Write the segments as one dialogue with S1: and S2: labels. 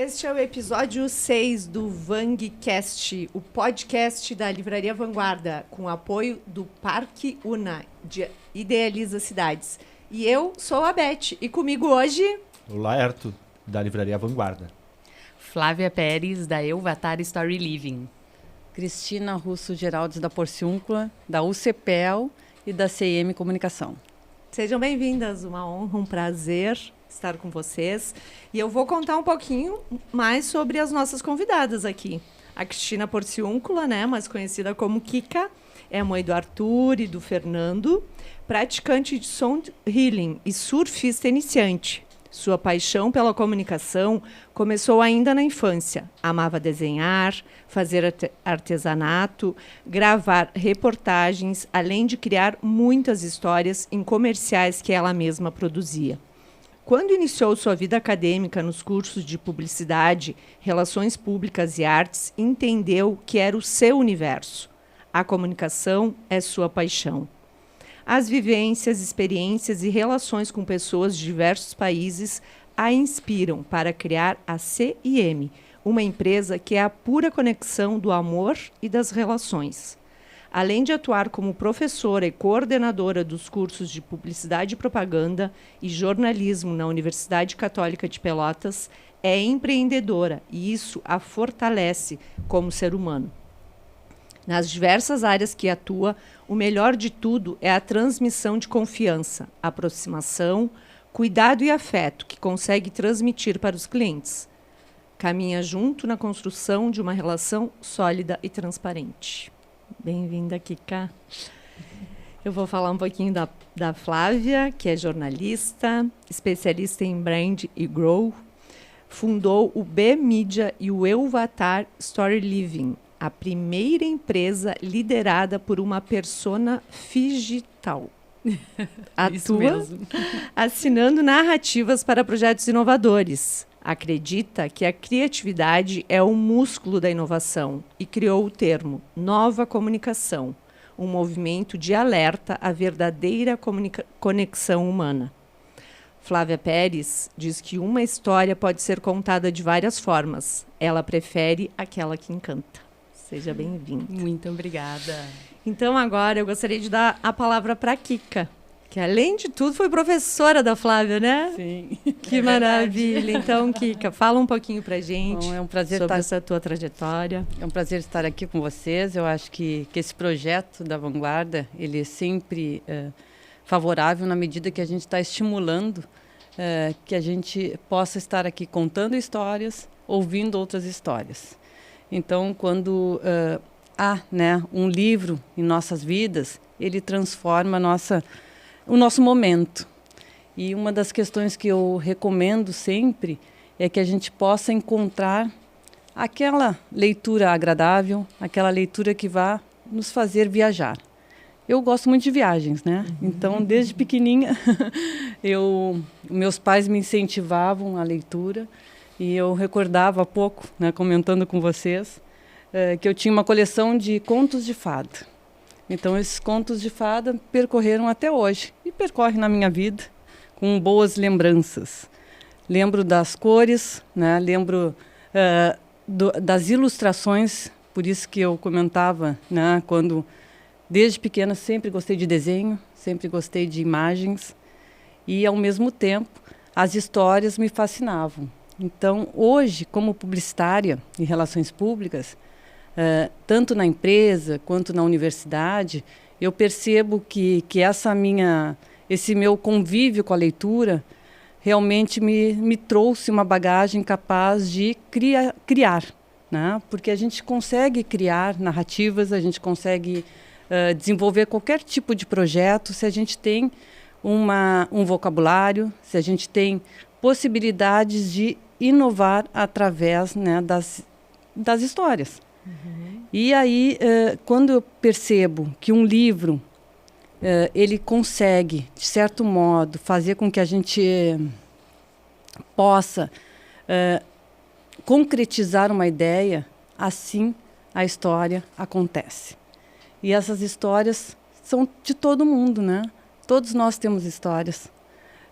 S1: Este é o episódio 6 do VangCast, o podcast da Livraria Vanguarda, com apoio do Parque Una, de Idealiza Cidades. E eu sou a Beth, e comigo hoje...
S2: O Laerto, da Livraria Vanguarda.
S3: Flávia Pérez, da Elvatar Story Living.
S4: Cristina Russo Geraldes, da Porciúncula, da UCPEL e da CIM Comunicação.
S1: Sejam bem-vindas, uma honra, um prazer estar com vocês. E eu vou contar um pouquinho mais sobre as nossas convidadas aqui. A Cristina Porciúncula, né, mais conhecida como Kika, é mãe do Arthur e do Fernando, praticante de sound healing e surfista iniciante. Sua paixão pela comunicação começou ainda na infância. Amava desenhar, fazer artesanato, gravar reportagens, além de criar muitas histórias em comerciais que ela mesma produzia. Quando iniciou sua vida acadêmica nos cursos de publicidade, relações públicas e artes, entendeu que era o seu universo. A comunicação é sua paixão. As vivências, experiências e relações com pessoas de diversos países a inspiram para criar a CIM, uma empresa que é a pura conexão do amor e das relações. Além de atuar como professora e coordenadora dos cursos de Publicidade e Propaganda e Jornalismo na Universidade Católica de Pelotas, é empreendedora e isso a fortalece como ser humano. Nas diversas áreas que atua, o melhor de tudo é a transmissão de confiança, aproximação, cuidado e afeto que consegue transmitir para os clientes. Caminha junto na construção de uma relação sólida e transparente. Bem-vinda, Kika. Eu vou falar um pouquinho da Flávia, que é jornalista, especialista em brand e grow. Fundou o B-Media e o Elvatar Story Living, a primeira empresa liderada por uma persona digital. Atua assinando narrativas para projetos inovadores. Acredita que a criatividade é o músculo da inovação e criou o termo Nova Comunicação, um movimento de alerta à verdadeira conexão humana. Flávia Pérez diz que uma história pode ser contada de várias formas. Ela prefere aquela que encanta. Seja bem-vinda.
S3: Muito obrigada.
S1: Então, agora eu gostaria de dar a palavra para a Kika, que, além de tudo, foi professora da Flávia, né?
S4: Sim.
S1: Que maravilha. Então, Kika, fala um pouquinho para a gente.
S4: Bom, é um prazer
S1: sobre essa tua trajetória.
S4: É um prazer estar aqui com vocês. Eu acho que esse projeto da Vanguarda, ele é sempre favorável na medida que a gente está estimulando que a gente possa estar aqui contando histórias, ouvindo outras histórias. Então, quando há, né, um livro em nossas vidas, ele transforma o nosso momento. E uma das questões que eu recomendo sempre é que a gente possa encontrar aquela leitura agradável, aquela leitura que vá nos fazer viajar. Eu gosto muito de viagens, né? Então, desde pequenininha, meus pais me incentivavam à leitura. E eu recordava há pouco, né, comentando com vocês, que eu tinha uma coleção de contos de fada. Então, esses contos de fada percorreram até hoje e percorrem na minha vida com boas lembranças. Lembro das cores, né, lembro das ilustrações, por isso que eu comentava, né, quando desde pequena sempre gostei de desenho, sempre gostei de imagens e, ao mesmo tempo, as histórias me fascinavam. Então, hoje, como publicitária em relações públicas, tanto na empresa quanto na universidade, eu percebo que esse meu convívio com a leitura realmente me trouxe uma bagagem capaz de criar, né? Porque a gente consegue criar narrativas, a gente consegue desenvolver qualquer tipo de projeto se a gente tem um vocabulário, se a gente tem possibilidades de inovar através, né, das histórias. Uhum. E aí, quando eu percebo que um livro ele consegue, de certo modo, fazer com que a gente possa concretizar uma ideia, assim a história acontece. E essas histórias são de todo mundo, né? Todos nós temos histórias.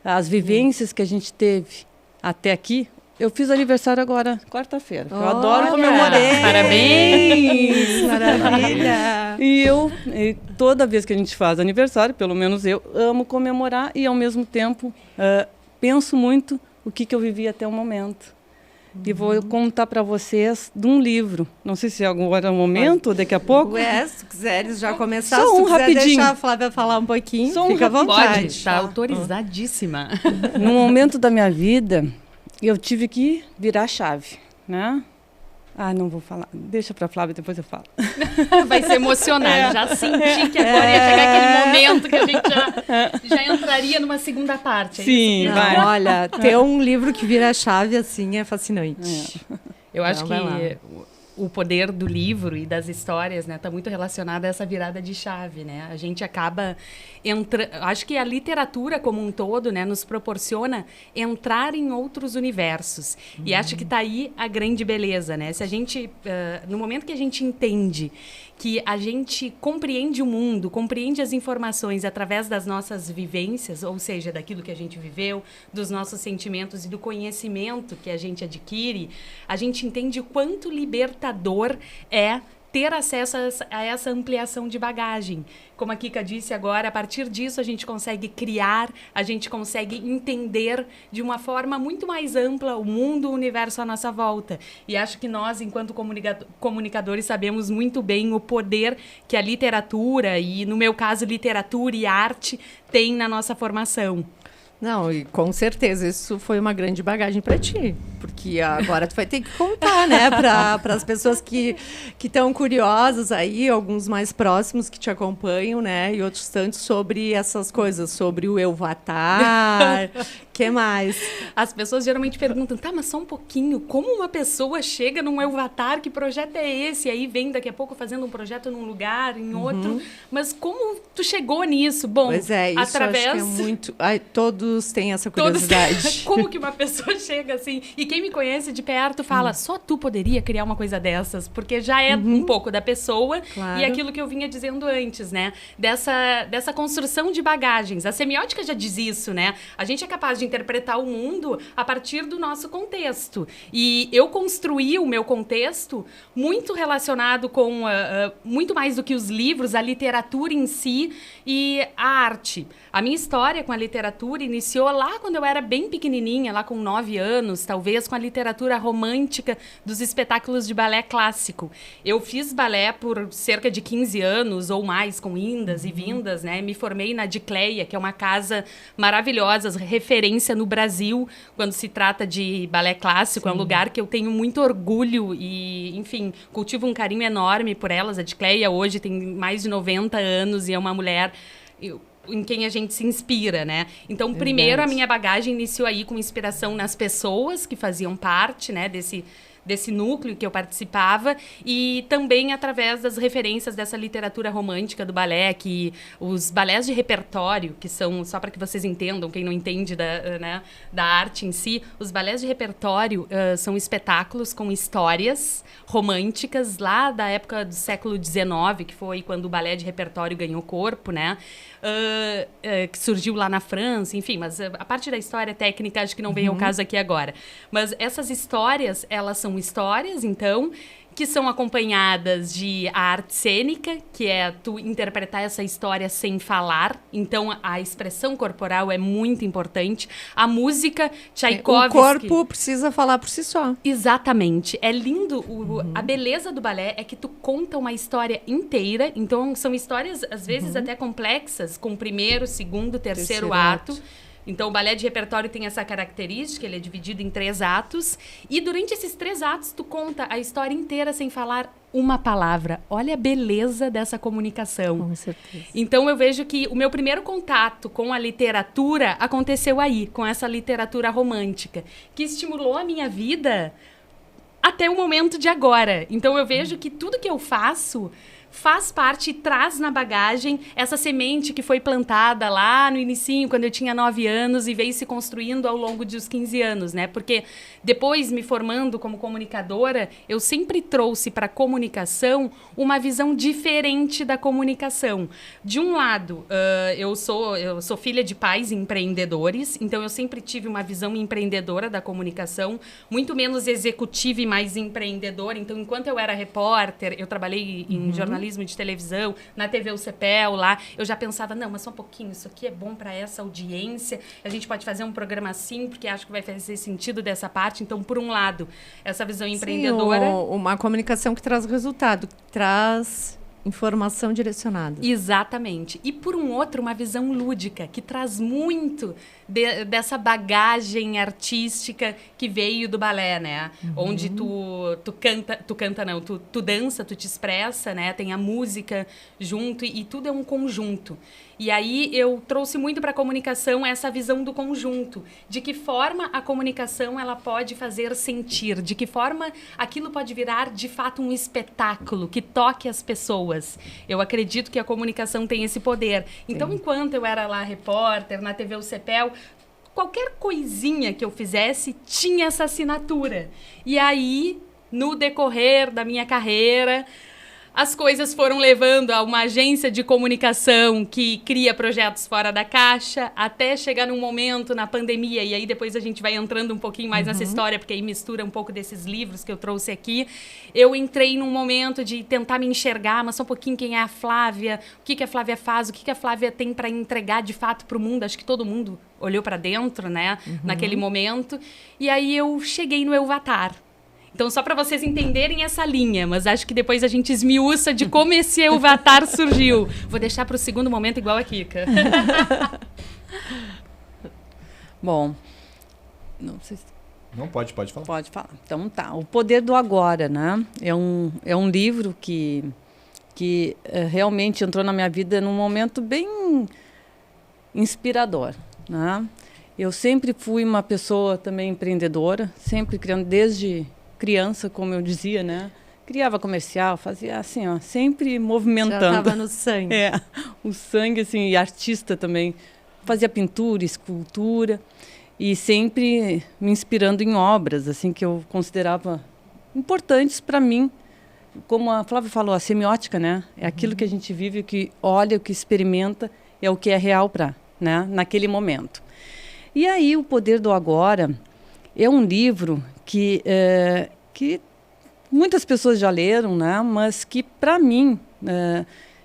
S4: As vivências que a gente teve até aqui, eu fiz aniversário agora, quarta-feira. Eu adoro
S1: Olha!
S4: comemorar.
S3: Parabéns!
S1: Maravilha!
S4: E toda vez que a gente faz aniversário, pelo menos eu, amo comemorar e, ao mesmo tempo, penso muito o que eu vivi até o momento. E vou contar para vocês de um livro. Não sei se agora é o momento ou daqui a pouco.
S1: Ué, se tu quiseres já começar,
S4: Só
S1: se tu
S4: um
S1: quiser
S4: rapidinho.
S1: deixar a Flávia falar um pouquinho,
S4: Só um
S1: fica à
S4: rapidinho.
S1: vontade.
S3: Pode, está autorizadíssima.
S4: Num momento da minha vida, eu tive que virar a chave, né? Ah, não vou falar. Deixa para a Flávia, depois eu falo.
S3: Vai se emocionar. Já senti que agora ia chegar aquele momento que a gente já entraria numa segunda parte. É
S4: Sim,
S3: isso?
S1: Não,
S4: vai.
S1: olha, ter um livro que vira chave assim é fascinante.
S3: Eu acho
S1: vai lá.
S3: que o poder do livro e das histórias, né, tá muito relacionado a essa virada de chave, né? A gente acaba acho que a literatura como um todo, né, nos proporciona entrar em outros universos. E acho que tá aí a grande beleza, né? Se a gente no momento que a gente entende que a gente compreende o mundo, compreende as informações através das nossas vivências, ou seja, daquilo que a gente viveu, dos nossos sentimentos e do conhecimento que a gente adquire, a gente entende o quanto libertador é ter acesso a essa ampliação de bagagem. Como a Kika disse agora, a partir disso a gente consegue criar, a gente consegue entender de uma forma muito mais ampla o mundo, o universo à nossa volta. E acho que nós, enquanto comunicadores, sabemos muito bem o poder que a literatura, e no meu caso, literatura e arte, tem na nossa formação.
S1: Não, e com certeza isso foi uma grande bagagem para ti, porque agora tu vai ter que contar, né, para as pessoas que estão curiosas aí, alguns mais próximos que te acompanham, né, e outros tantos sobre essas coisas, sobre o Euvatar, que mais?
S3: As pessoas geralmente perguntam, tá, mas só um pouquinho, como uma pessoa chega num Euvatar, que projeto é esse? E aí vem daqui a pouco fazendo um projeto num lugar, em outro, mas como tu chegou nisso? Bom,
S1: Pois é, isso
S3: através...
S1: acho que é muito... Ai, todos têm essa curiosidade.
S3: Como que uma pessoa chega assim? E quem me conhece de perto fala, só tu poderia criar uma coisa dessas, porque já é um pouco da pessoa
S1: Claro.
S3: e aquilo que eu vinha dizendo antes, né? Dessa construção de bagagens. A semiótica já diz isso, né? A gente é capaz de interpretar o mundo a partir do nosso contexto. E eu construí o meu contexto muito relacionado com muito mais do que os livros, a literatura em si e a arte. A minha história com a literatura iniciou lá quando eu era bem pequenininha, lá com 9 anos, talvez, com a literatura romântica dos espetáculos de balé clássico. Eu fiz balé por cerca de 15 anos ou mais, com indas e vindas, né? Me formei na Dicleia, que é uma casa maravilhosa, referência no Brasil, quando se trata de balé clássico. Sim. É um lugar que eu tenho muito orgulho e, enfim, cultivo um carinho enorme por elas. A Dicleia hoje tem mais de 90 anos e é uma mulher... em quem a gente se inspira, né? Então, primeiro, a minha bagagem iniciou aí com inspiração nas pessoas que faziam parte, né, desse núcleo que eu participava, e também através das referências dessa literatura romântica do balé, que os balés de repertório, que são, só para que vocês entendam, quem não entende da arte em si, os balés de repertório são espetáculos com histórias românticas lá da época do século XIX, que foi quando o balé de repertório ganhou corpo, né? Que surgiu lá na França, enfim, mas a parte da história técnica acho que não vem ao caso aqui agora. Mas essas histórias, elas são histórias, então, que são acompanhadas de arte cênica, que é tu interpretar essa história sem falar. Então, a expressão corporal é muito importante. A música, Tchaikovsky...
S1: O corpo precisa falar por si só.
S3: Exatamente. É lindo. A beleza do balé é que tu conta uma história inteira. Então, são histórias, às vezes, até complexas, com primeiro, segundo, terceiro ato. Então, o balé de repertório tem essa característica, ele é dividido em 3 atos. E durante esses 3 atos, tu conta a história inteira sem falar uma palavra. Olha a beleza dessa comunicação.
S1: Com certeza.
S3: Então, eu vejo que o meu primeiro contato com a literatura aconteceu aí, com essa literatura romântica, que estimulou a minha vida até o momento de agora. Então, eu vejo que tudo que eu faço faz parte e traz na bagagem essa semente que foi plantada lá no inicinho, quando eu tinha 9 anos e veio se construindo ao longo dos 15 anos, né? Porque depois, me formando como comunicadora, eu sempre trouxe para a comunicação uma visão diferente da comunicação. De um lado, eu sou filha de pais empreendedores, então eu sempre tive uma visão empreendedora da comunicação, muito menos executiva e mais empreendedora. Então, enquanto eu era repórter, eu trabalhei em jornalismo de televisão, na TV UCPEL lá, eu já pensava, não, mas só um pouquinho, isso aqui é bom para essa audiência, a gente pode fazer um programa assim, porque acho que vai fazer sentido dessa parte. Então, por um lado, essa visão empreendedora...
S1: Uma comunicação que traz resultado, que traz informação direcionada.
S3: Exatamente. E, por um outro, uma visão lúdica, que traz muito dessa bagagem artística que veio do balé, né? Onde tu dança, tu te expressa, né? Tem a música junto e tudo é um conjunto. E aí eu trouxe muito para a comunicação essa visão do conjunto, de que forma a comunicação ela pode fazer sentir, de que forma aquilo pode virar de fato um espetáculo que toque as pessoas. Eu acredito que a comunicação tem esse poder. Então, enquanto eu era lá repórter na TV UCPEL, qualquer coisinha que eu fizesse tinha essa assinatura. E aí, no decorrer da minha carreira, as coisas foram levando a uma agência de comunicação que cria projetos fora da caixa, até chegar num momento na pandemia, e aí depois a gente vai entrando um pouquinho mais nessa história, porque aí mistura um pouco desses livros que eu trouxe aqui. Eu entrei num momento de tentar me enxergar, mas só um pouquinho quem é a Flávia, o que a Flávia faz, o que a Flávia tem para entregar de fato para o mundo. Acho que todo mundo olhou para dentro, né, naquele momento. E aí eu cheguei no Euvatar. Então, só para vocês entenderem essa linha, mas acho que depois a gente esmiuça de como esse Euvatar surgiu. Vou deixar para o segundo momento igual a Kika.
S4: Bom, não sei se...
S2: Não, pode falar.
S4: Pode falar. Então tá, O Poder do Agora, né? É um livro que realmente entrou na minha vida num momento bem inspirador, né? Eu sempre fui uma pessoa também empreendedora, sempre criando desde criança, como eu dizia, né? Criava comercial, fazia assim, ó, sempre movimentando.
S1: Já estava no sangue.
S4: O sangue, assim, e artista também. Fazia pintura, escultura, e sempre me inspirando em obras, assim, que eu considerava importantes para mim. Como a Flávia falou, a semiótica, né? É aquilo que a gente vive, o que olha, o que experimenta, é o que é real né? Naquele momento. E aí, O Poder do Agora é um livro que muitas pessoas já leram, né? Mas que, para mim,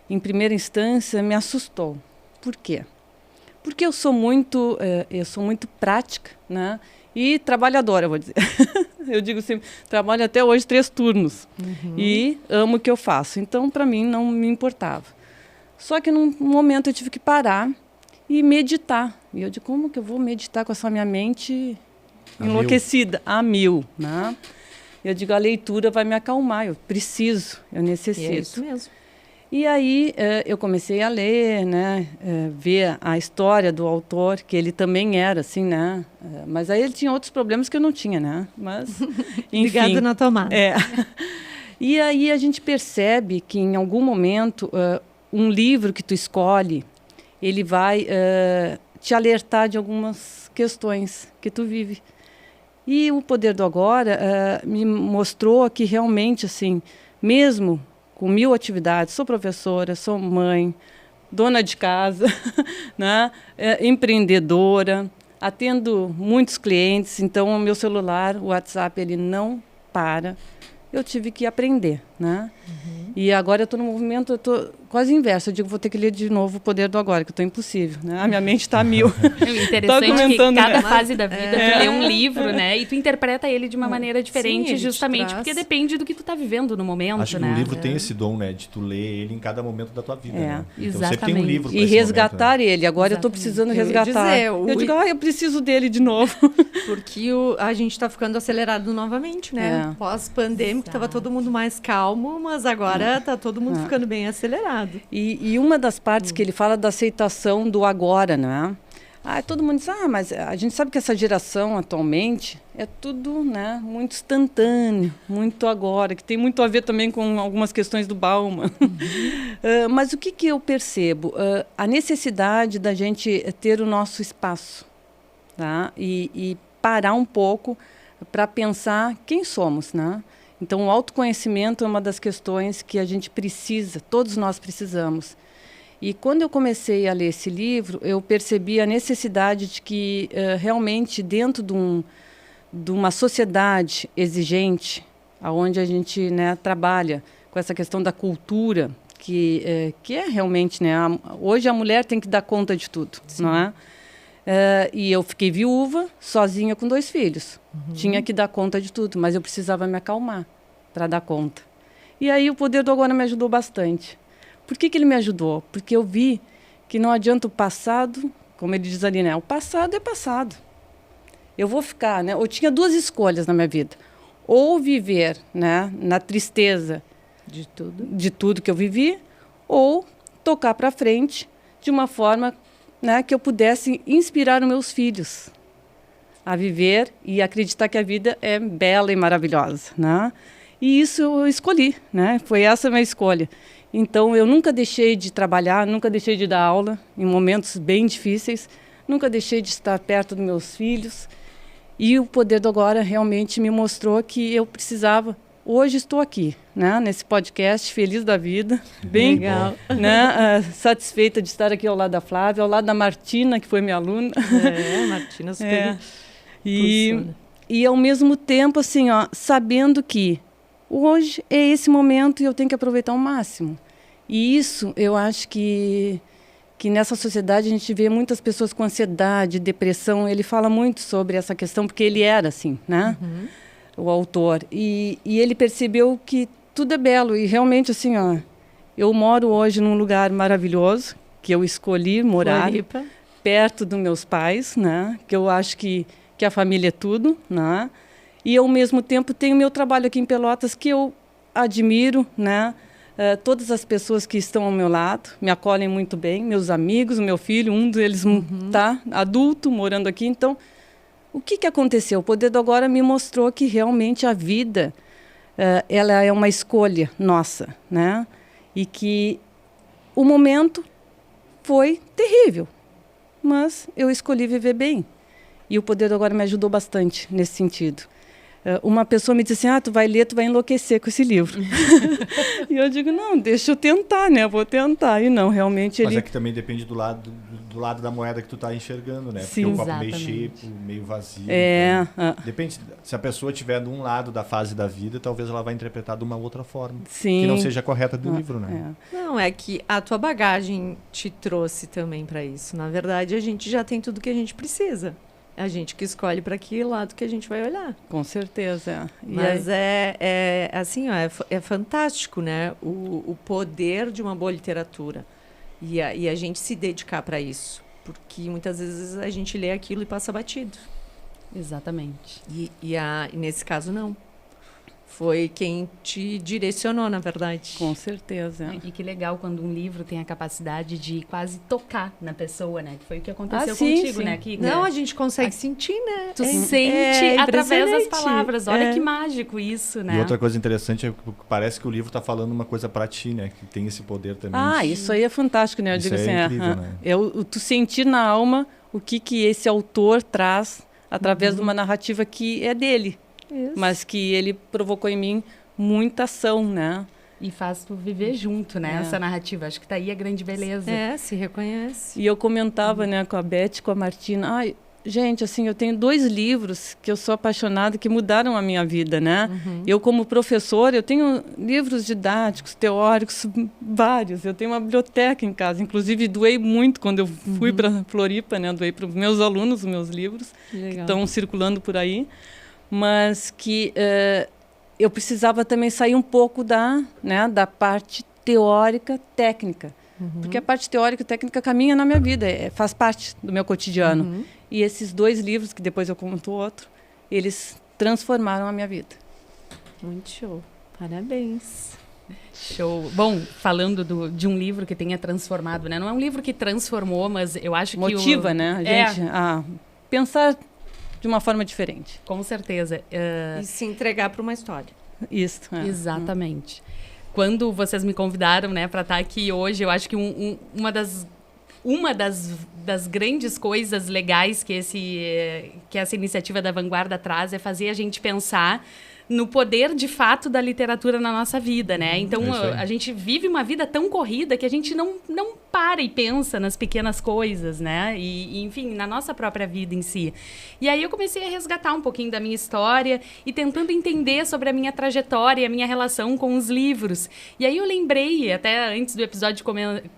S4: em primeira instância, me assustou. Por quê? Porque eu sou muito prática, né? E trabalhadora, vou dizer. Eu digo sempre, trabalho até hoje 3 turnos. E amo o que eu faço. Então, para mim, não me importava. Só que, num momento, eu tive que parar e meditar. E eu digo, como que eu vou meditar com essa minha mente enlouquecida? A mil, né? Eu digo, a leitura vai me acalmar, eu preciso, eu necessito.
S1: E é isso mesmo.
S4: E aí eu comecei a ler, né? Ver a história do autor, que ele também era assim, né? Mas aí ele tinha outros problemas que eu não tinha, né? Mas, enfim.
S1: Ligado na tomada.
S4: E aí a gente percebe que em algum momento um livro que tu escolhe, ele vai te alertar de algumas questões que tu vive. E O Poder do Agora me mostrou que realmente, assim, mesmo com 1000 atividades, sou professora, sou mãe, dona de casa, né? Empreendedora, atendo muitos clientes, então o meu celular, o WhatsApp, ele não para. Eu tive que aprender, né? E agora eu estou no movimento, eu estou quase inverso. Eu digo, vou ter que ler de novo O Poder do Agora, que eu estou impossível, né? A minha mente está a 1000.
S3: O interessante é que cada fase da vida tu lê um livro, né? E tu interpreta ele de uma maneira diferente,
S1: Sim,
S3: justamente porque depende do que tu está vivendo no momento,
S2: Acho
S3: né?
S2: que o livro tem esse dom, né? De tu ler ele em cada momento da tua vida, né? Então
S3: exatamente.
S2: sempre tem um livro pra
S4: E
S2: esse
S4: resgatar
S2: momento, né?
S4: ele. Agora eu estou precisando resgatar. Eu digo, eu preciso dele de novo.
S1: Porque a gente está ficando acelerado novamente, né? Pós-pandêmico, estava todo mundo mais calmo, mas agora está todo mundo ficando bem acelerado.
S4: E uma das partes que ele fala da aceitação do agora, né? Todo mundo diz, mas a gente sabe que essa geração atualmente é tudo, né, muito instantâneo, muito agora, que tem muito a ver também com algumas questões do Bauman. Mas o que eu percebo? A necessidade da gente ter o nosso espaço, tá? E parar um pouco para pensar quem somos, né? Então, o autoconhecimento é uma das questões que a gente precisa, todos nós precisamos. E quando eu comecei a ler esse livro, eu percebi a necessidade de que realmente dentro de uma sociedade exigente, onde a gente, né, trabalha com essa questão da cultura, que é realmente, né, hoje a mulher tem que dar conta de tudo, não é? E eu fiquei viúva, sozinha com 2 filhos. Tinha que dar conta de tudo, mas eu precisava me acalmar para dar conta. E aí o Poder do Agora me ajudou bastante. Por que ele me ajudou? Porque eu vi que não adianta o passado, como ele diz ali, né? O passado é passado. Eu vou ficar, né? Eu tinha 2 escolhas na minha vida. Ou viver, né, na tristeza de tudo que eu vivi, ou tocar para frente de uma forma, né, que eu pudesse inspirar os meus filhos a viver e acreditar que a vida é bela e maravilhosa, né? E isso eu escolhi, né? Foi essa a minha escolha. Então, eu nunca deixei de trabalhar, nunca deixei de dar aula em momentos bem difíceis, nunca deixei de estar perto dos meus filhos. E o Poder do Agora realmente me mostrou que eu precisava. Hoje estou aqui, né, nesse podcast, feliz da vida, bem legal, né, satisfeita de estar aqui ao lado da Flávia, ao lado da Martina, que foi minha aluna.
S1: Martina super
S4: e ao mesmo tempo, assim, sabendo que hoje é esse momento e eu tenho que aproveitar ao máximo. E isso, eu acho que nessa sociedade a gente vê muitas pessoas com ansiedade, depressão. Ele fala muito sobre essa questão, porque ele era assim, né? O autor. E ele percebeu que tudo é belo. E realmente, assim, eu moro hoje num lugar maravilhoso, que eu escolhi morar,
S1: Floripa,
S4: perto dos meus pais, né? Que eu acho que a família é tudo, né? E, ao mesmo tempo, tenho meu trabalho aqui em Pelotas, que eu admiro, né? Todas as pessoas que estão ao meu lado me acolhem muito bem, meus amigos, meu filho, um deles está adulto, morando aqui. Então, o que aconteceu? O Poder do Agora me mostrou que realmente a vida ela é uma escolha nossa, né? E que o momento foi terrível, mas eu escolhi viver bem. E o Poder do Agora me ajudou bastante nesse sentido. Uma pessoa me disse assim, tu vai ler, tu vai enlouquecer com esse livro. E eu digo, não, deixa eu tentar, né? Eu vou tentar. E não, realmente
S2: Mas é que também depende do lado da moeda que tu tá enxergando, né?
S4: Sim,
S2: porque o copo meio cheio, meio vazio. Então, depende, se a pessoa estiver de um lado da fase da vida, talvez ela vai interpretar de uma outra forma.
S4: Sim.
S2: Que não seja correta do livro, né?
S1: Não, é que a tua bagagem te trouxe também para isso. Na verdade, a gente já tem tudo que a gente precisa. É a gente que escolhe para que lado que a gente vai olhar.
S4: Com certeza.
S1: Mas assim, é fantástico, né? O poder de uma boa literatura. E a gente se dedicar para isso. Porque muitas vezes a gente lê aquilo e passa batido.
S3: Exatamente.
S1: E nesse caso, não. Foi quem te direcionou, na verdade.
S4: Com certeza.
S3: E que legal quando um livro tem a capacidade de quase tocar na pessoa, né? Que foi o que aconteceu
S4: sim,
S3: contigo,
S4: sim.
S3: né, Kika?
S1: Não, a gente consegue sentir, né?
S3: Tu sente através das
S1: impressionante.
S3: palavras. Olha que mágico isso, né?
S2: E outra coisa interessante é que parece que o livro está falando uma coisa para ti, né? Que tem esse poder também.
S4: Isso aí é fantástico, né? Eu
S2: Isso
S4: digo
S2: é
S4: assim,
S2: incrível, né?
S4: Tu sentir na alma o que esse autor traz através de uma narrativa que é dele.
S1: Isso.
S4: Mas que ele provocou em mim muita ação, né?
S3: E faz tu viver junto, né? Essa narrativa. Acho que tá aí a grande beleza.
S1: Se reconhece.
S4: E eu comentava, né, com a Beth, com a Martina, gente, assim, eu tenho 2 livros que eu sou apaixonada, que mudaram a minha vida, né? Eu, como professora, eu tenho livros didáticos, teóricos, vários. Eu tenho uma biblioteca em casa. Inclusive, doei muito quando eu fui para Floripa, né? Doei para os meus alunos os meus livros, que estão circulando por aí. Mas que eu precisava também sair um pouco da parte teórica, técnica. Porque a parte teórica e técnica caminha na minha vida, faz parte do meu cotidiano. E esses 2 livros, que depois eu conto outro, eles transformaram a minha vida.
S1: Muito show. Parabéns.
S3: Show. Bom, falando de um livro que tenha transformado, né? Não é um livro que transformou, mas eu acho que
S4: motiva, né? A gente a pensar de uma forma diferente.
S3: Com certeza.
S1: E se entregar para uma história.
S4: Isso.
S3: Exatamente. Quando vocês me convidaram, né, para estar aqui hoje, eu acho que uma das grandes coisas legais que essa iniciativa da Vanguarda traz é fazer a gente pensar no poder, de fato, da literatura na nossa vida, né? Então, a gente vive uma vida tão corrida que a gente não para e pensa nas pequenas coisas, né? E, enfim, na nossa própria vida em si. E aí eu comecei a resgatar um pouquinho da minha história e tentando entender sobre a minha trajetória e a minha relação com os livros. E aí eu lembrei, até antes do episódio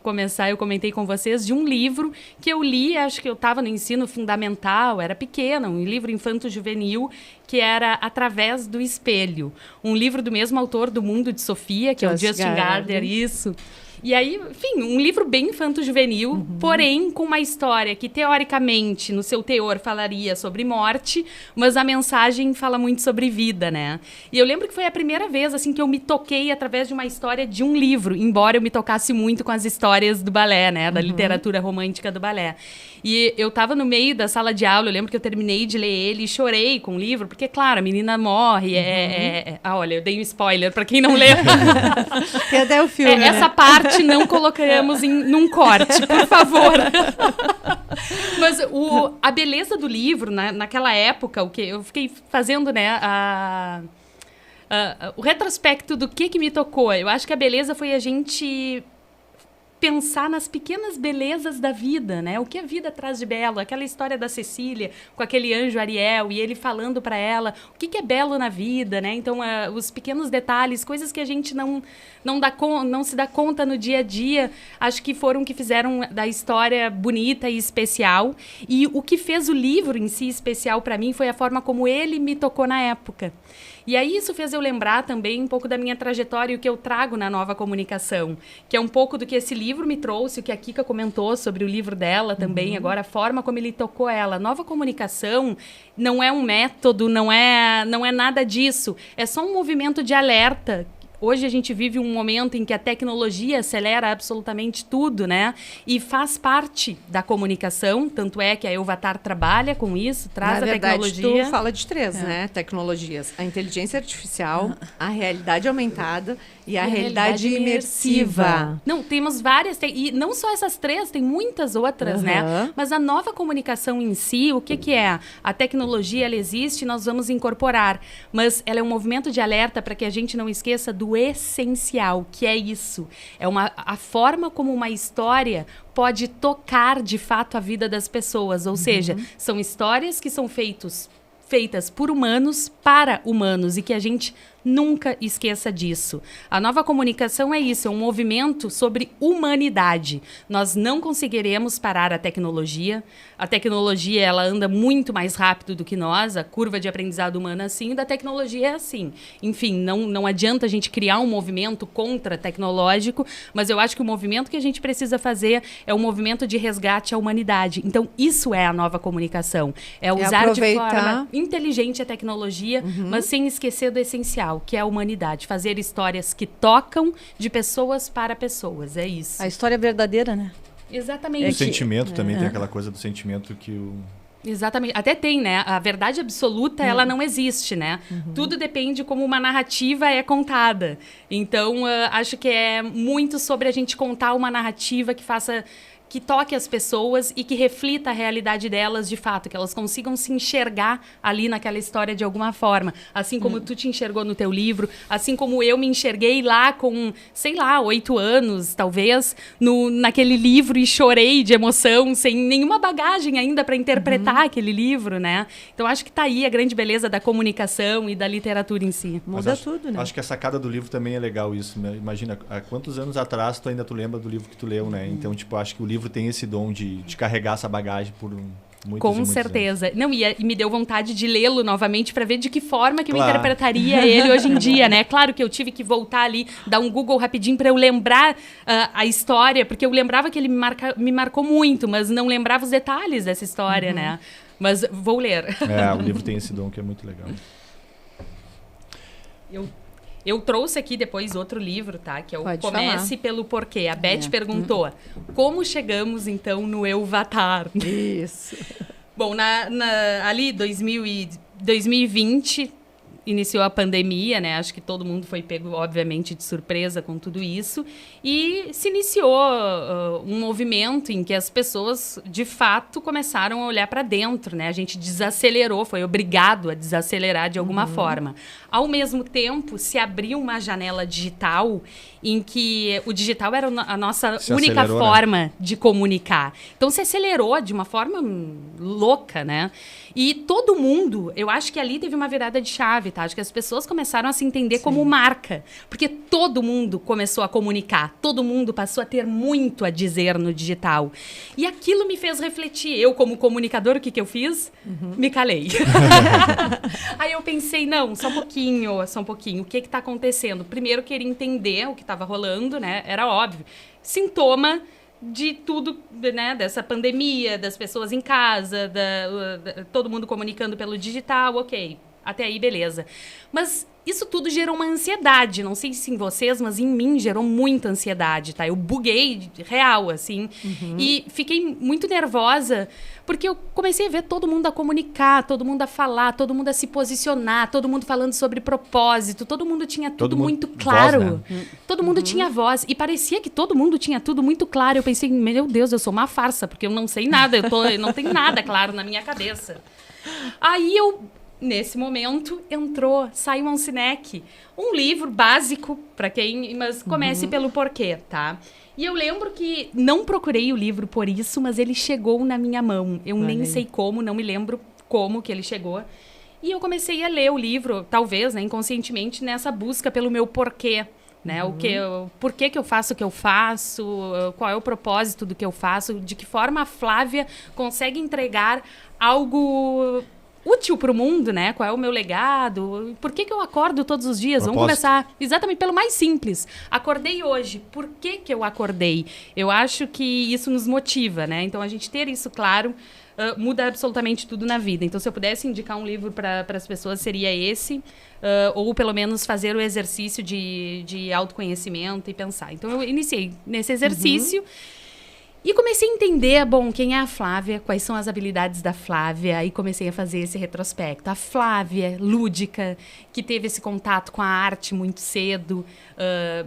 S3: começar, eu comentei com vocês de um livro que eu li, acho que eu estava no ensino fundamental, era pequena, um livro infanto-juvenil, que era Através do Espelho. Um livro do mesmo autor do Mundo de Sofia, que é o Justin Gardner, isso. E aí, enfim, um livro bem infanto-juvenil, porém com uma história que, teoricamente, no seu teor, falaria sobre morte, mas a mensagem fala muito sobre vida, né? E eu lembro que foi a primeira vez, assim, que eu me toquei através de uma história de um livro, embora eu me tocasse muito com as histórias do balé, né? Da literatura romântica do balé. E eu estava no meio da sala de aula, eu lembro que eu terminei de ler ele e chorei com o livro, porque, claro, a menina morre, olha, eu dei um spoiler para quem não leu.
S1: E até o filme,
S3: essa parte não colocamos num corte, por favor. Mas a beleza do livro, naquela época, o que eu fiquei fazendo, né, o retrospecto do que me tocou. Eu acho que a beleza foi a gente pensar nas pequenas belezas da vida, né? O que a vida traz de belo. Aquela história da Cecília com aquele anjo Ariel e ele falando para ela o que é belo na vida, né? Então, os pequenos detalhes, coisas que a gente não se dá conta no dia a dia, acho que foram que fizeram da história bonita e especial. E o que fez o livro em si especial para mim foi a forma como ele me tocou na época. E aí isso fez eu lembrar também um pouco da minha trajetória e o que eu trago na Nova Comunicação, que é um pouco do que esse livro me trouxe, o que a Kika comentou sobre o livro dela também, agora a forma como ele tocou ela. Nova Comunicação não é um método, não é nada disso, é só um movimento de alerta. Hoje a gente vive um momento em que a tecnologia acelera absolutamente tudo, né? E faz parte da comunicação, tanto é que a Elvatar trabalha com isso, traz a tecnologia.
S1: Tu fala de três, né? Tecnologias. A inteligência artificial, a realidade aumentada e a realidade imersiva.
S3: Não, temos várias, e não só essas três, tem muitas outras, né? Mas a nova comunicação em si, o que é? A tecnologia, ela existe, nós vamos incorporar, mas ela é um movimento de alerta para que a gente não esqueça do essencial, que é isso. É a forma como uma história pode tocar, de fato, a vida das pessoas. Ou seja, são histórias que são feitas por humanos para humanos e que a gente nunca esqueça disso. A nova comunicação é isso, é um movimento sobre humanidade. Nós não conseguiremos parar a tecnologia. A tecnologia, ela anda muito mais rápido do que nós. A curva de aprendizado humana é assim, e da tecnologia é assim. Enfim, não adianta a gente criar um movimento contra-tecnológico, mas eu acho que o movimento que a gente precisa fazer é um movimento de resgate à humanidade. Então, isso é a nova comunicação. É usar de forma inteligente a tecnologia, mas sem esquecer do essencial, que é a humanidade. Fazer histórias que tocam de pessoas para pessoas. É isso.
S4: A história verdadeira, né?
S3: Exatamente.
S2: O sentimento também tem aquela coisa do sentimento que o...
S3: Exatamente. Até tem, né? A verdade absoluta, ela não existe, né? Tudo depende como uma narrativa é contada. Então, acho que é muito sobre a gente contar uma narrativa que toque as pessoas e que reflita a realidade delas de fato, que elas consigam se enxergar ali naquela história de alguma forma. Assim como tu te enxergou no teu livro, assim como eu me enxerguei lá com, 8 anos, talvez, naquele livro e chorei de emoção, sem nenhuma bagagem ainda para interpretar aquele livro, né? Então, acho que tá aí a grande beleza da comunicação e da literatura em si.
S1: Muda tudo, né?
S2: Acho que a sacada do livro também é legal isso, né? Imagina, há quantos anos atrás tu ainda lembra do livro que tu leu, né? Então, acho que o livro tem esse dom de carregar essa bagagem por muitos
S3: certeza. Não, e me deu vontade de lê-lo novamente para ver de que forma que eu interpretaria ele hoje em dia, né? Claro que eu tive que voltar ali, dar um Google rapidinho para eu lembrar a história, porque eu lembrava que ele me marcou muito, mas não lembrava os detalhes dessa história, né? Mas vou ler.
S2: O livro tem esse dom que é muito legal.
S3: Eu trouxe aqui depois outro livro, tá? Que é o
S1: Pode
S3: Comece pelo Porquê. A Beth perguntou, como chegamos, então, no Euvatar?
S1: Isso.
S3: Bom, ali 2020 iniciou a pandemia, né? Acho que todo mundo foi pego, obviamente, de surpresa com tudo isso. E se iniciou um movimento em que as pessoas, de fato, começaram a olhar para dentro, né? A gente desacelerou, foi obrigado a desacelerar de alguma forma. Ao mesmo tempo, se abriu uma janela digital em que o digital era a nossa única forma de comunicar. Então, se acelerou de uma forma louca, né? E todo mundo, eu acho que ali teve uma virada de chave, tá? Acho que as pessoas começaram a se entender como marca. Porque todo mundo começou a comunicar. Todo mundo passou a ter muito a dizer no digital. E aquilo me fez refletir. Eu, como comunicador, o que eu fiz? Me calei. Aí eu pensei, não, só um pouquinho. O que está acontecendo? Primeiro, eu queria entender o que estava rolando, né? Era óbvio. Sintoma de tudo, né, dessa pandemia, das pessoas em casa, todo mundo comunicando pelo digital, ok. Até aí, beleza. Mas isso tudo gerou uma ansiedade. Não sei se em vocês, mas em mim gerou muita ansiedade, tá? Eu buguei real, assim. E fiquei muito nervosa, porque eu comecei a ver todo mundo a comunicar, todo mundo a falar, todo mundo a se posicionar, todo mundo falando sobre propósito, todo mundo tinha tudo muito claro.
S2: Voz, né?
S3: Todo mundo tinha voz. E parecia que todo mundo tinha tudo muito claro. Eu pensei, meu Deus, eu sou uma farsa, porque eu não sei nada, eu não tenho nada claro na minha cabeça. Aí nesse momento, entrou Simon Sinek, um livro básico para quem, mas comece pelo porquê, tá? E eu lembro que não procurei o livro por isso, mas ele chegou na minha mão. Eu nem sei como, não me lembro como que ele chegou. E eu comecei a ler o livro, talvez, né, inconscientemente, nessa busca pelo meu porquê. Né? Por que eu faço o que eu faço, qual é o propósito do que eu faço, de que forma a Flávia consegue entregar algo útil para o mundo, né? Qual é o meu legado? Por que eu acordo todos os dias? Vamos começar exatamente pelo mais simples. Acordei hoje. Por que eu acordei? Eu acho que isso nos motiva, né? Então, a gente ter isso claro muda absolutamente tudo na vida. Então, se eu pudesse indicar um livro para as pessoas, seria esse. Ou, pelo menos, fazer o exercício de autoconhecimento e pensar. Então, eu iniciei nesse exercício. E comecei a entender, bom, quem é a Flávia, quais são as habilidades da Flávia, e comecei a fazer esse retrospecto. A Flávia, lúdica, que teve esse contato com a arte muito cedo,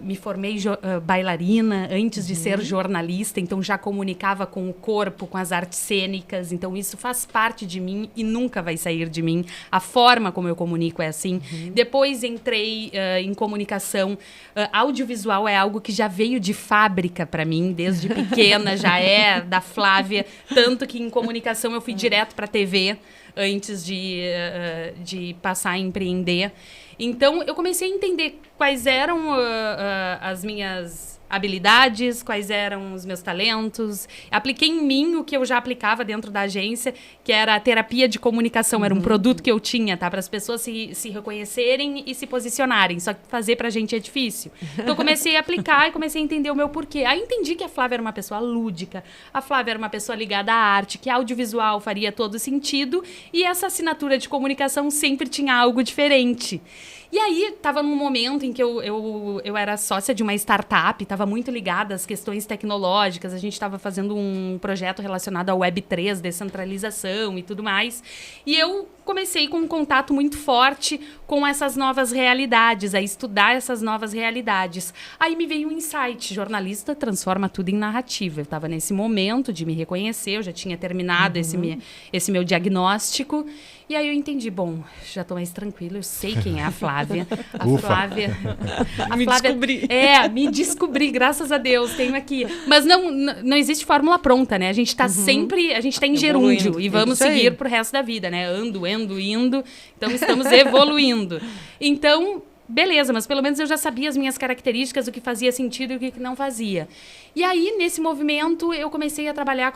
S3: me formei bailarina antes de ser jornalista, então já comunicava com o corpo, com as artes cênicas, então isso faz parte de mim e nunca vai sair de mim. A forma como eu comunico é assim. Depois entrei em comunicação. Audiovisual é algo que já veio de fábrica para mim, desde pequena, já é da Flávia, tanto que em comunicação eu fui direto para a TV antes de passar a empreender. Então, eu comecei a entender quais eram as minhas habilidades, quais eram os meus talentos. Apliquei em mim o que eu já aplicava dentro da agência, que era a terapia de comunicação. Era um produto que eu tinha, tá? Para as pessoas se reconhecerem e se posicionarem. Só que fazer pra gente é difícil. Então, eu comecei a aplicar e comecei a entender o meu porquê. Aí, entendi que a Flávia era uma pessoa lúdica, a Flávia era uma pessoa ligada à arte, que audiovisual faria todo sentido, e essa assinatura de comunicação sempre tinha algo diferente. E aí, estava num momento em que eu era sócia de uma startup, estava muito ligada às questões tecnológicas, a gente estava fazendo um projeto relacionado ao Web3, descentralização e tudo mais. E eu comecei com um contato muito forte com essas novas realidades, a estudar essas novas realidades. Aí me veio um insight, jornalista transforma tudo em narrativa. Eu estava nesse momento de me reconhecer, eu já tinha terminado esse meu diagnóstico. E aí eu entendi, bom, já estou mais tranquila, eu sei quem é a Flávia. Flávia.
S4: Descobri.
S3: Me descobri, graças a Deus, tenho aqui. Mas não existe fórmula pronta, né? A gente está sempre, a gente está em gerúndio e vamos seguir pro resto da vida, né? Indo. Então, estamos evoluindo. Então, beleza, mas pelo menos eu já sabia as minhas características, o que fazia sentido e o que não fazia. E aí, nesse movimento, eu comecei a trabalhar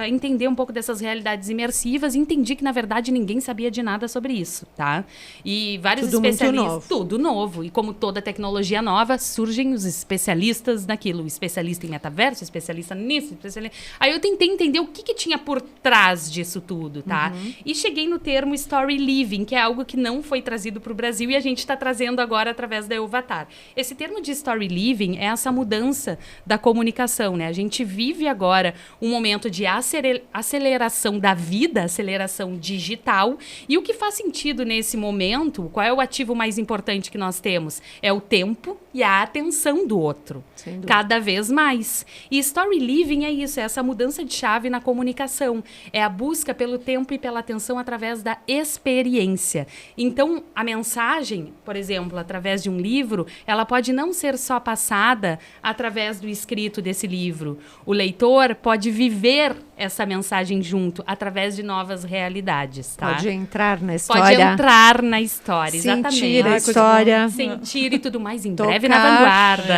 S3: entender um pouco dessas realidades imersivas e entendi que, na verdade, ninguém sabia de nada sobre isso, tá? E vários especialistas... Tudo novo. E como toda tecnologia nova, surgem os especialistas naquilo. Especialista em metaverso, especialista nisso, especialista... Aí eu tentei entender o que tinha por trás disso tudo, tá? E cheguei no termo story living, que é algo que não foi trazido para o Brasil e a gente está trazendo agora agora através da Euvatar. Esse termo de story living é essa mudança da comunicação, né? A gente vive agora um momento de aceleração da vida, aceleração digital, e o que faz sentido nesse momento, qual é o ativo mais importante que nós temos? É o tempo e a atenção do outro, cada vez mais. E story living é isso, é essa mudança de chave na comunicação, é a busca pelo tempo e pela atenção através da experiência. Então, a mensagem, por exemplo, através de um livro, ela pode não ser só passada através do escrito desse livro. O leitor pode viver essa mensagem junto, através de novas realidades, tá?
S1: Pode entrar na história.
S3: Pode entrar na história, exatamente.
S1: Sentir a história.
S3: Sentir e tudo mais, em breve na Vanguarda.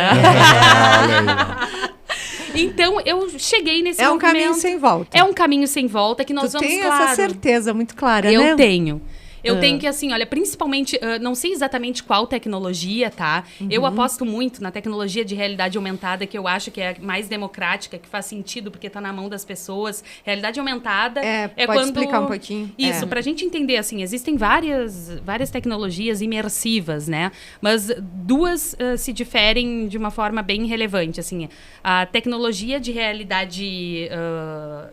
S3: Então, eu cheguei nesse
S1: movimento. É um caminho sem volta.
S3: É um caminho sem volta que nós vamos,
S1: claro... Tu tem essa certeza muito clara, né?
S3: Eu tenho. Eu tenho que, assim, olha, principalmente, não sei exatamente qual tecnologia, tá? Eu aposto muito na tecnologia de realidade aumentada, que eu acho que é a mais democrática, que faz sentido, porque tá na mão das pessoas. Realidade aumentada
S1: pode
S3: quando...
S1: explicar um pouquinho?
S3: Isso, pra gente entender, assim, existem várias tecnologias imersivas, né? Mas duas se diferem de uma forma bem relevante, assim. A tecnologia de realidade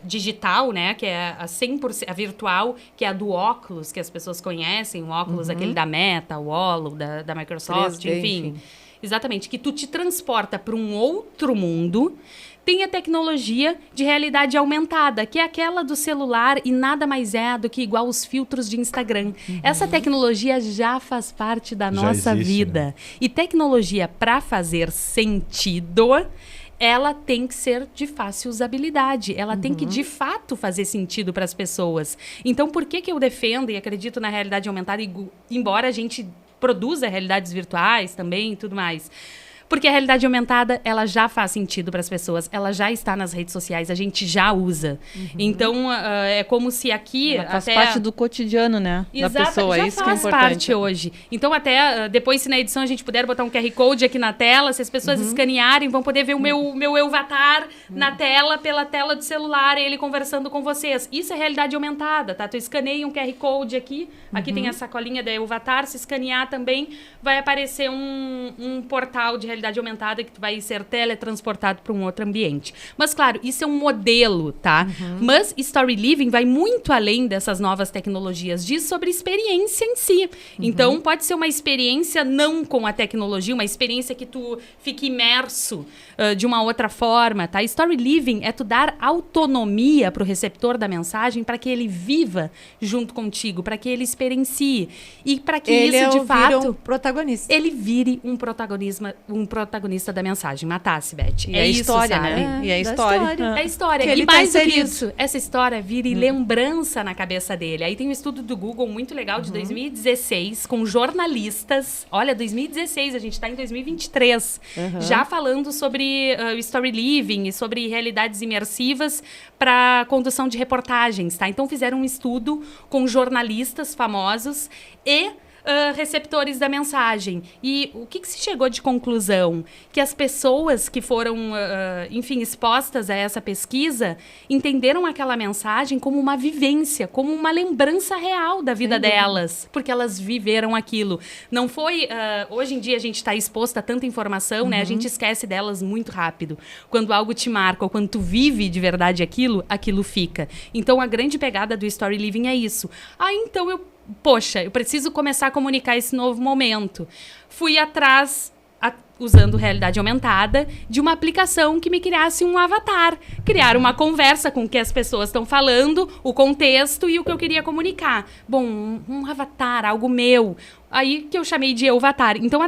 S3: digital, né? Que é a 100%, a virtual, que é a do óculos, que as pessoas conhecem, o óculos aquele da Meta, o Holo, da Microsoft, 3D, enfim. Exatamente, que tu te transporta para um outro mundo. Tem a tecnologia de realidade aumentada, que é aquela do celular e nada mais é do que igual os filtros de Instagram. Essa tecnologia já faz parte da nossa vida. Né? E tecnologia para fazer sentido... ela tem que ser de fácil usabilidade. Ela tem que, de fato, fazer sentido para as pessoas. Então, por que eu defendo e acredito na realidade aumentada, embora a gente produza realidades virtuais também e tudo mais? Porque a realidade aumentada, ela já faz sentido para as pessoas. Ela já está nas redes sociais, a gente já usa. Então, é como se aqui...
S4: Ela faz parte do cotidiano, né?
S3: Exato,
S4: da pessoa,
S3: já
S4: isso que é importante.
S3: faz parte hoje. Então, até depois, se na edição a gente puder botar um QR Code aqui na tela, se as pessoas escanearem, vão poder ver o meu Euvatar na tela, pela tela do celular, e ele conversando com vocês. Isso é realidade aumentada, tá? Tu escaneia um QR Code aqui, aqui tem a sacolinha da Euvatar, se escanear também, vai aparecer um portal de realidade aumentada que tu vai ser teletransportado para um outro ambiente. Mas, claro, isso é um modelo, tá? Mas Story Living vai muito além dessas novas tecnologias, diz sobre experiência em si. Então, pode ser uma experiência não com a tecnologia, uma experiência que tu fique imerso de uma outra forma, tá? Story Living é tu dar autonomia para o receptor da mensagem para que ele viva junto contigo, para que ele experiencie. E para que isso, de fato...
S1: protagonista.
S3: Ele vire um protagonista da mensagem. Matasse, Beth.
S4: E é
S3: isso,
S4: história,
S3: sabe?
S4: né? E é história.
S3: É história.
S1: Que
S3: E
S1: ele
S3: mais
S1: tá
S3: do que
S1: inserido.
S3: isso, essa história vira lembrança na cabeça dele. Aí tem um estudo do Google muito legal de 2016 com jornalistas. Olha, 2016, a gente está em 2023. Já falando sobre o Story Living e sobre realidades imersivas para condução de reportagens, tá? Então fizeram um estudo com jornalistas famosos e receptores da mensagem. E o que se chegou de conclusão? Que as pessoas que foram, enfim, expostas a essa pesquisa entenderam aquela mensagem como uma vivência, como uma lembrança real da vida delas, porque elas viveram aquilo. Não foi... hoje em dia a gente está exposto a tanta informação, né? A gente esquece delas muito rápido. Quando algo te marca ou quando tu vive de verdade aquilo, aquilo fica. Então, a grande pegada do Story Living é isso. Então poxa, eu preciso começar a comunicar esse novo momento. Fui atrás, usando realidade aumentada, de uma aplicação que me criasse um avatar. Criar uma conversa com o que as pessoas estão falando, o contexto e o que eu queria comunicar. Bom, um avatar, algo meu. Aí que eu chamei de Euvatar. Então,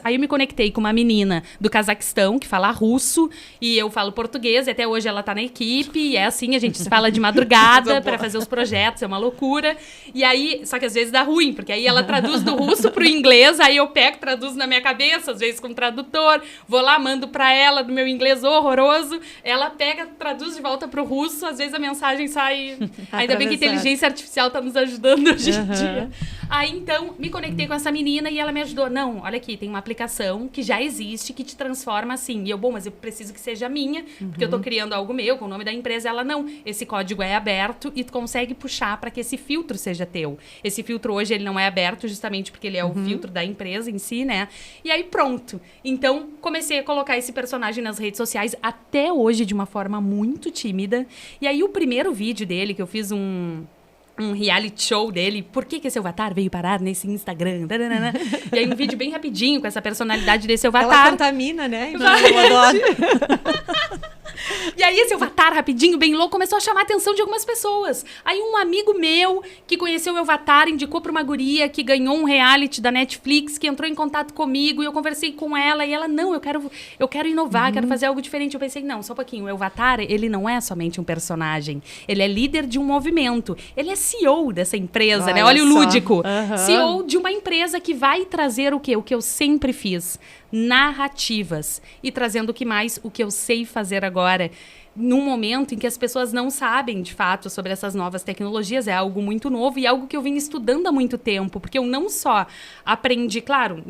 S3: aí eu me conectei com uma menina do Cazaquistão, que fala russo, e eu falo português, e até hoje ela tá na equipe, e é assim, a gente se fala de madrugada para fazer os projetos, é uma loucura. E aí, só que às vezes dá ruim, porque aí ela traduz do russo pro inglês, aí eu pego, traduzo na minha cabeça, às vezes com tradutor, vou lá, mando pra ela do meu inglês horroroso, ela pega, traduz de volta pro russo, às vezes a mensagem sai... Ainda bem que a inteligência artificial tá nos ajudando hoje em dia. Aí, então, me conectei com essa menina e ela me ajudou. Não, olha aqui, tem uma aplicação que já existe, que te transforma assim. E eu, bom, mas eu preciso que seja minha, porque eu tô criando algo meu, com o nome da empresa. Ela, não, esse código é aberto e tu consegue puxar para que esse filtro seja teu. Esse filtro hoje, ele não é aberto justamente porque ele é o filtro da empresa em si, né? E aí, pronto. Então, comecei a colocar esse personagem nas redes sociais, até hoje, de uma forma muito tímida. E aí, o primeiro vídeo dele, que eu fiz um reality show dele, por que esse Elvatar veio parar nesse Instagram? E aí um vídeo bem rapidinho com essa personalidade desse Elvatar.
S1: Ela contamina, né? Eu adoro.
S3: E aí esse Elvatar, rapidinho, bem louco, começou a chamar a atenção de algumas pessoas. Aí um amigo meu, que conheceu o Elvatar, indicou pra uma guria que ganhou um reality da Netflix, que entrou em contato comigo, e eu conversei com ela, e ela, não, eu quero inovar, quero fazer algo diferente. Eu pensei, não, só um pouquinho, o Elvatar, ele não é somente um personagem, ele é líder de um movimento, ele é CEO dessa empresa, né? Olha o lúdico. CEO de uma empresa que vai trazer o quê? O que eu sempre fiz. Narrativas. E trazendo o que mais? O que eu sei fazer agora. Num momento em que as pessoas não sabem, de fato, sobre essas novas tecnologias. É algo muito novo e algo que eu vim estudando há muito tempo. Porque eu não só aprendi, claro,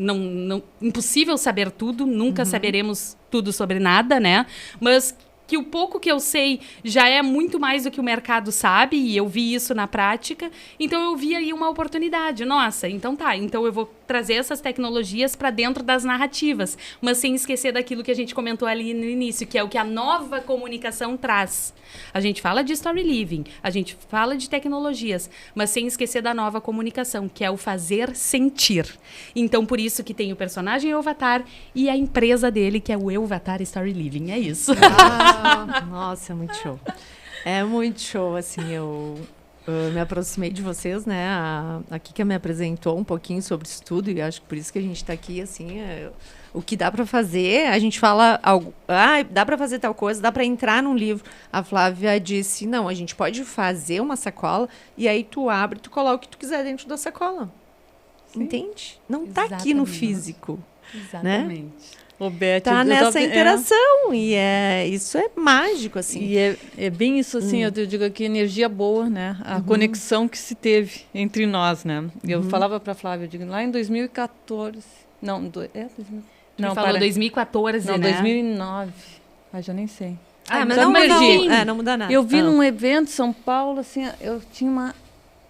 S3: impossível saber tudo, nunca saberemos tudo sobre nada, né? Mas que o pouco que eu sei já é muito mais do que o mercado sabe, e eu vi isso na prática, então eu vi aí uma oportunidade. Nossa, então tá, então eu vou trazer essas tecnologias para dentro das narrativas, mas sem esquecer daquilo que a gente comentou ali no início, que é o que a nova comunicação traz. A gente fala de story living, a gente fala de tecnologias, mas sem esquecer da nova comunicação, que é o fazer sentir. Então, por isso que tem o personagem Elvatar e a empresa dele, que é o Elvatar Story Living. É isso.
S1: Nossa, é muito show. É muito show, assim, eu me aproximei de vocês, né? A Kika me apresentou um pouquinho sobre isso tudo e acho que por isso que a gente está aqui, assim, o que dá para fazer, a gente fala algo, dá para fazer tal coisa, dá para entrar num livro. A Flávia disse, não, a gente pode fazer uma sacola e aí tu abre, tu coloca o que tu quiser dentro da sacola. Sim. Entende? Não tá aqui no físico.
S3: Exatamente.
S1: Né?
S4: Ô, Beth,
S1: tá nessa interação e isso é mágico, assim.
S4: E é bem isso, assim, eu digo aqui, energia boa, né? A conexão que se teve entre nós, né? Eu falava para a Flávia, eu digo, lá em 2014, não, 2000,
S3: não, falou 2014,
S4: não,
S3: né?
S4: 2009, já nem sei.
S1: Mas não muda nada.
S4: Eu vi num evento em São Paulo, assim, eu tinha uma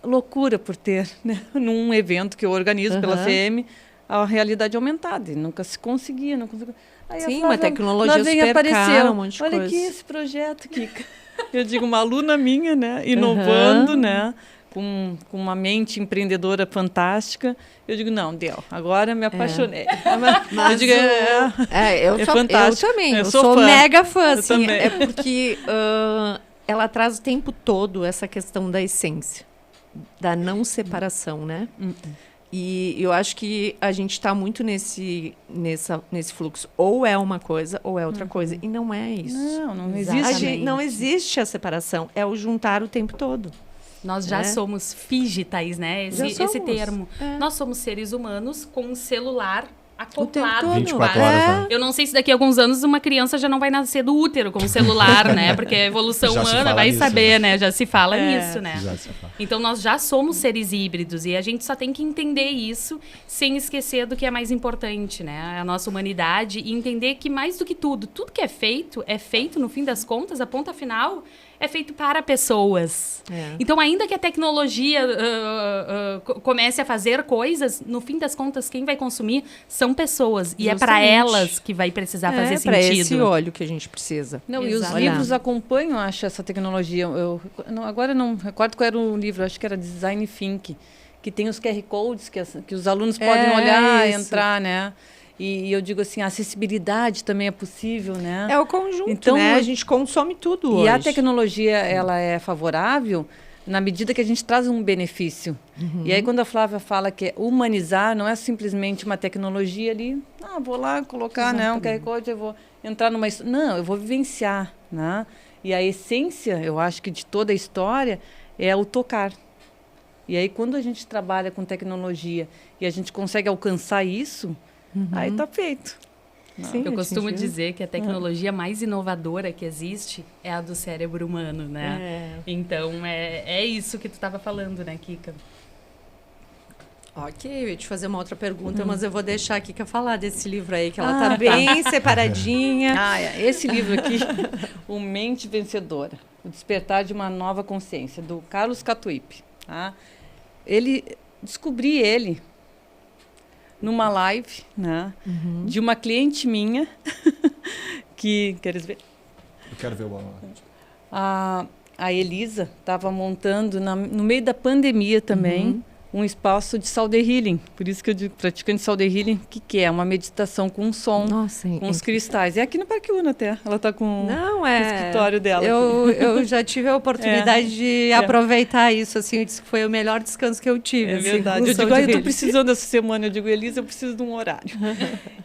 S4: loucura por ter, né? Num evento que eu organizo pela CM, a realidade aumentada, e nunca se conseguia, não conseguia. Aí
S1: sim, uma tecnologia super cara, um monte de coisa.
S4: Olha aqui esse projeto, Kika. Eu digo, uma aluna minha, né, inovando, né, com uma mente empreendedora fantástica. Eu digo, não, deu, agora me apaixonei. Mas eu digo, fantástico.
S1: Eu também, eu
S4: sou
S1: sou
S4: fã.
S1: mega fã,
S4: Eu
S1: assim,
S4: também.
S1: é porque ela traz o tempo todo essa questão da essência, da não separação, né? E eu acho que a gente está muito nesse fluxo. Ou é uma coisa, ou é outra coisa. E não é isso.
S4: Não existe.
S1: Não existe a separação. É o juntar o tempo todo.
S3: Nós já somos fígitais, né? Esse termo. Nós somos seres humanos com um celular acoplado.
S2: 24 horas, né?
S3: Eu não sei se daqui a alguns anos uma criança já não vai nascer do útero com o celular, né? Porque a evolução humana vai saber, né? Já se fala nisso, né? Então, nós já somos seres híbridos e a gente só tem que entender isso sem esquecer do que é mais importante, né? A nossa humanidade e entender que mais do que tudo que é feito, no fim das contas, a ponta final é feito para pessoas. Então, ainda que a tecnologia comece a fazer coisas, no fim das contas, quem vai consumir são pessoas. E é para elas que vai precisar fazer sentido.
S1: É para esse olho que a gente precisa.
S4: Não, e os livros acompanham, acho, essa tecnologia. Agora não recordo qual era o livro, acho que era Design Think, que tem os QR Codes que os alunos podem olhar, entrar, né? E eu digo assim, a acessibilidade também é possível, né?
S1: É o conjunto, então, né? A gente consome tudo hoje.
S4: E a tecnologia, ela é favorável na medida que a gente traz um benefício. E aí, quando a Flávia fala que é humanizar, não é simplesmente uma tecnologia ali, vou lá colocar, né, um QR Code, eu vou entrar numa... Não, eu vou vivenciar, né? E a essência, eu acho que de toda a história, é o tocar. E aí, quando a gente trabalha com tecnologia e a gente consegue alcançar isso, aí está feito.
S3: Sim, eu costumo dizer que a tecnologia mais inovadora que existe é a do cérebro humano, né? Então, é isso que tu estava falando, né, Kika?
S1: Ok, eu ia te fazer uma outra pergunta, mas eu vou deixar a Kika falar desse livro aí, que ela tá bem separadinha.
S4: Esse livro aqui, O Mente Vencedora, O Despertar de uma Nova Consciência, do Carlos Catuípe. Tá? Descobri ele numa live, né, de uma cliente minha, que, queres ver?
S2: Eu quero ver o
S4: A Elisa estava montando, no meio da pandemia também, um espaço de Sound Healing. Por isso que eu digo, praticante Sound Healing, o que é? Uma meditação com som, com os cristais. É aqui no Parque Una até. Ela está com o escritório dela.
S1: Eu já tive a oportunidade de aproveitar isso, assim, eu disse que foi o melhor descanso que eu tive.
S4: É
S1: assim,
S4: verdade. Eu digo, eu estou precisando essa semana. Eu digo, Elisa, eu preciso de um horário.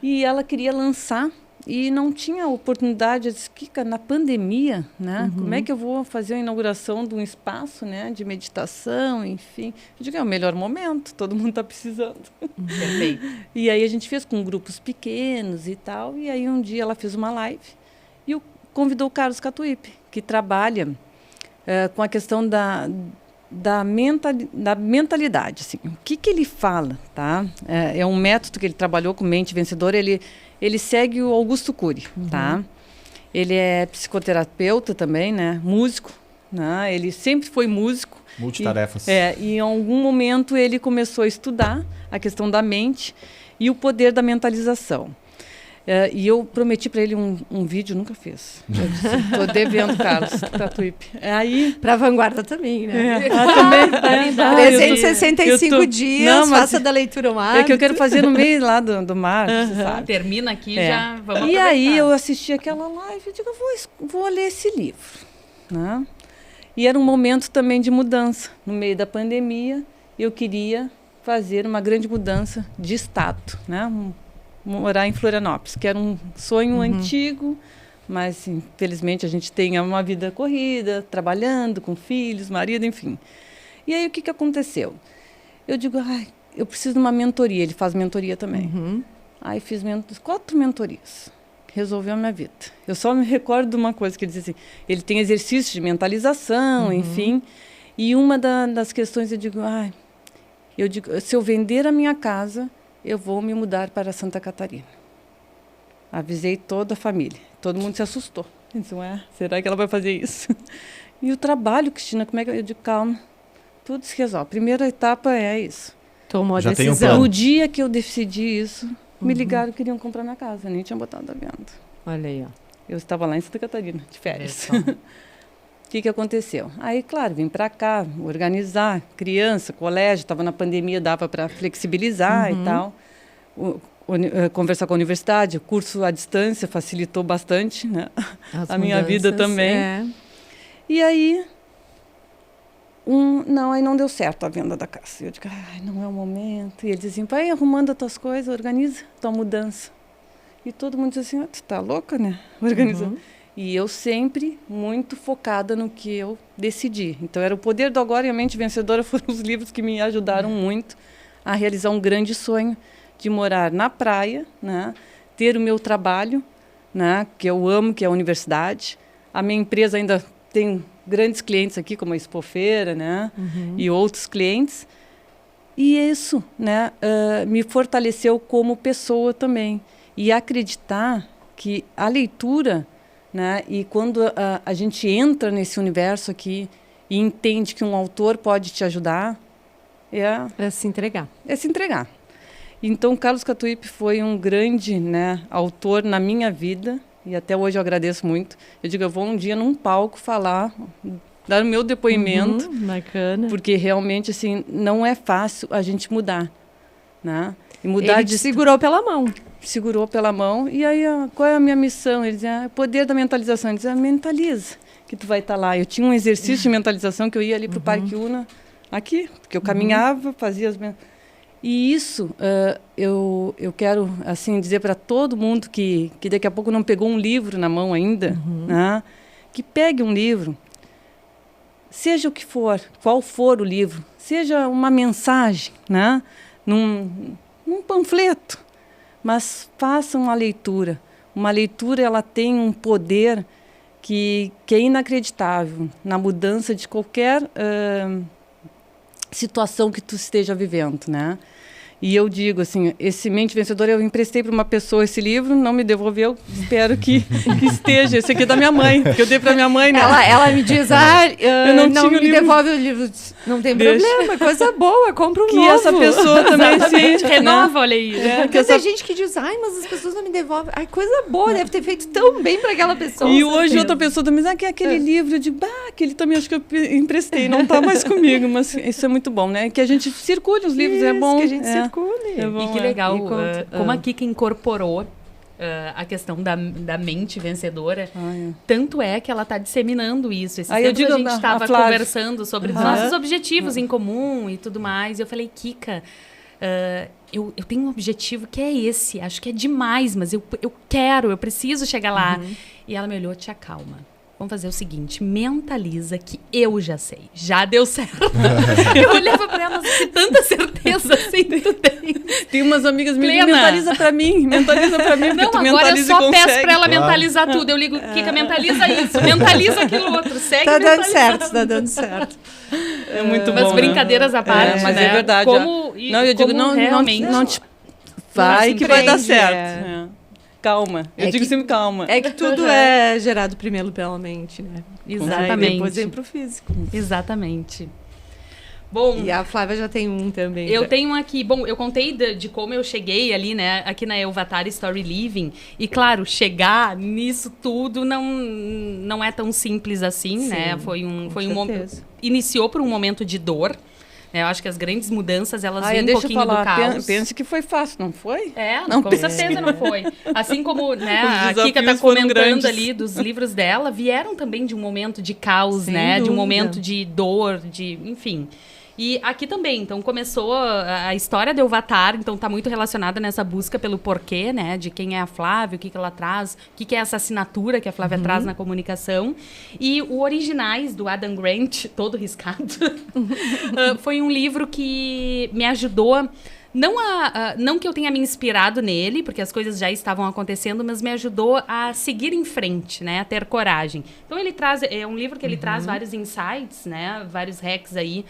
S4: E ela queria lançar e não tinha oportunidade. Eu disse, Kika, na pandemia, né? Como é que eu vou fazer a inauguração de um espaço, né, de meditação, enfim? Eu digo, é o melhor momento, todo mundo está precisando.
S3: Perfeito.
S4: E aí a gente fez com grupos pequenos e tal, e aí um dia ela fez uma live e convidou o Carlos Catuípe, que trabalha com a questão da mentalidade. Assim. O que ele fala, tá? É um método que ele trabalhou com Mente Vencedora, ele segue o Augusto Cury, tá? Ele é psicoterapeuta também, né? Músico, né? Ele sempre foi músico.
S2: Multitarefas.
S4: E em algum momento ele começou a estudar a questão da mente e o poder da mentalização. E eu prometi para ele um vídeo, nunca fez. Estou devendo, Carlos Catuípe. Aí
S1: para a Vanguarda também, né?
S4: Também.
S1: 365 dias, faça da leitura um hábito.
S4: É que eu quero fazer no meio lá do mar, sabe?
S3: Termina aqui já, vamos
S4: E
S3: aproveitar.
S4: aí eu assisti aquela live e digo, eu vou ler esse livro. Né? E era um momento também de mudança. No meio da pandemia, eu queria fazer uma grande mudança de estado, né? Morar em Florianópolis, que era um sonho antigo, mas infelizmente a gente tem uma vida corrida, trabalhando com filhos, marido, enfim. E aí o que aconteceu? Eu digo, eu preciso de uma mentoria. Ele faz mentoria também. Aí fiz 4 mentorias. Resolveu a minha vida. Eu só me recordo de uma coisa que ele dizia assim, ele tem exercícios de mentalização, enfim. E uma das questões eu digo, se eu vender a minha casa, eu vou me mudar para Santa Catarina. Avisei toda a família. Todo mundo se assustou. Disse, será que ela vai fazer isso? E o trabalho, Cristina, como é que eu digo, calma, tudo se resolve. A primeira etapa é isso.
S1: Tomou a
S2: Já tem um
S1: decisão.
S2: plano.
S4: No dia que eu decidi isso, me ligaram, queriam comprar minha casa. Eu nem tinha botado a venda.
S1: Olha aí, ó.
S4: Eu estava lá em Santa Catarina, de férias. O que aconteceu? Aí, claro, vim para cá, organizar, criança, colégio, estava na pandemia, dava para flexibilizar e tal. Conversar com a universidade, o curso à distância facilitou bastante, né? A minha vida também. E aí, aí não deu certo a venda da casa. Eu digo, não é o momento. E ele dizia, vai arrumando as tuas coisas, organiza tua mudança. E todo mundo dizia assim, tu tá louca, né? Organizando. E eu sempre muito focada no que eu decidi. Então, era o Poder do Agora e a Mente Vencedora foram os livros que me ajudaram muito a realizar um grande sonho de morar na praia, né? Ter o meu trabalho, né? Que eu amo, que é a universidade. A minha empresa ainda tem grandes clientes aqui, como a Expofeira, né? E outros clientes. E isso, né? Me fortaleceu como pessoa também. E acreditar que a leitura... Né? E quando a gente entra nesse universo aqui e entende que um autor pode te ajudar,
S1: é se entregar.
S4: É se entregar. Então, Carlos Catuípe foi um grande, né, autor na minha vida, e até hoje eu agradeço muito. Eu digo, eu vou um dia num palco falar, dar o meu depoimento,
S1: bacana.
S4: Porque realmente assim, não é fácil a gente mudar. Né? E mudar
S1: Ele te segurou pela mão.
S4: Segurou pela mão. E aí, qual é a minha missão? Ele dizia, poder da mentalização. Ele dizia, mentaliza, que tu vai estar lá. Eu tinha um exercício de mentalização que eu ia ali para o Parque Una, aqui, porque eu caminhava, fazia as... E isso, eu quero assim dizer para todo mundo que daqui a pouco não pegou um livro na mão ainda, né? Que pegue um livro, seja o que for, qual for o livro, seja uma mensagem, né? Num panfleto, mas faça uma leitura. Uma leitura, ela tem um poder que é inacreditável na mudança de qualquer situação que tu esteja vivendo, né? E eu digo assim, esse Mente Vencedora, eu emprestei para uma pessoa esse livro, não me devolveu, espero que esteja. Esse aqui é da minha mãe, que eu dei para minha mãe, né?
S1: Ela me diz,
S4: eu não
S1: me
S4: livro.
S1: devolve o livro. Não tem problema, coisa boa, compra um
S4: que
S1: novo.
S4: Essa pessoa também se
S3: renova, olha aí.
S1: Porque tem gente que diz, mas as pessoas não me devolvem. Ai, coisa boa, deve ter feito tão bem para aquela pessoa.
S4: E hoje outra pessoa também diz, que é aquele livro, eu digo, aquele também acho que eu emprestei, não está mais comigo, mas isso é muito bom, né? Que a gente circule os livros, é bom.
S1: Que a gente circule.
S4: É bom,
S3: e que legal, como a Kika incorporou a questão da mente vencedora. Tanto é que ela está disseminando isso. Esses tempos a gente estava conversando sobre os nossos objetivos em comum e tudo mais. E eu falei, Kika, eu tenho um objetivo que é esse. Acho que é demais, mas eu preciso chegar lá. E ela me olhou, te acalma. Vamos fazer o seguinte, mentaliza que eu já sei. Já deu certo. Eu olhava pra ela, que tanta certeza assim tu tem.
S4: Tem umas amigas minhas que mentaliza pra mim,
S3: Não, agora eu só peço pra ela mentalizar tudo. Eu ligo, Kika, mentaliza isso, mentaliza aquilo outro, segue
S1: tá dando certo.
S4: É muito bom.
S3: Mas brincadeiras à parte,
S4: mas
S3: né?
S4: é verdade.
S3: Eu digo, não
S4: te vai que vai dar certo. Calma. Eu digo sempre calma.
S1: É que tudo é gerado primeiro pela mente, né?
S3: Exatamente.
S1: E depois vem pro físico.
S3: Exatamente. Bom,
S1: e a Flávia já tem um também.
S3: Eu tenho aqui, bom, eu contei de como eu cheguei ali, né, aqui na Elvatar Story Living. E claro, chegar nisso tudo não é tão simples assim, né? Foi um momento. Iniciou por um momento de dor. Eu acho que as grandes mudanças, elas vêm um pouquinho do caos.
S4: Pense que foi fácil, não foi?
S3: Não, com certeza não foi. Assim como, né, a Kika está comentando ali dos livros dela, vieram também de um momento de caos,
S1: Sem
S3: né?
S1: dúvida.
S3: De um momento de dor, enfim. E aqui também, então começou a história de Elvatar, então tá muito relacionada nessa busca pelo porquê, né, de quem é a Flávia, o que ela traz, o que é essa assinatura que a Flávia traz na comunicação. E o Originais, do Adam Grant, todo riscado, foi um livro que me ajudou. Não que eu tenha me inspirado nele, porque as coisas já estavam acontecendo, mas me ajudou a seguir em frente, né? A ter coragem. Então ele traz, é um livro que ele traz vários insights, né? Vários hacks aí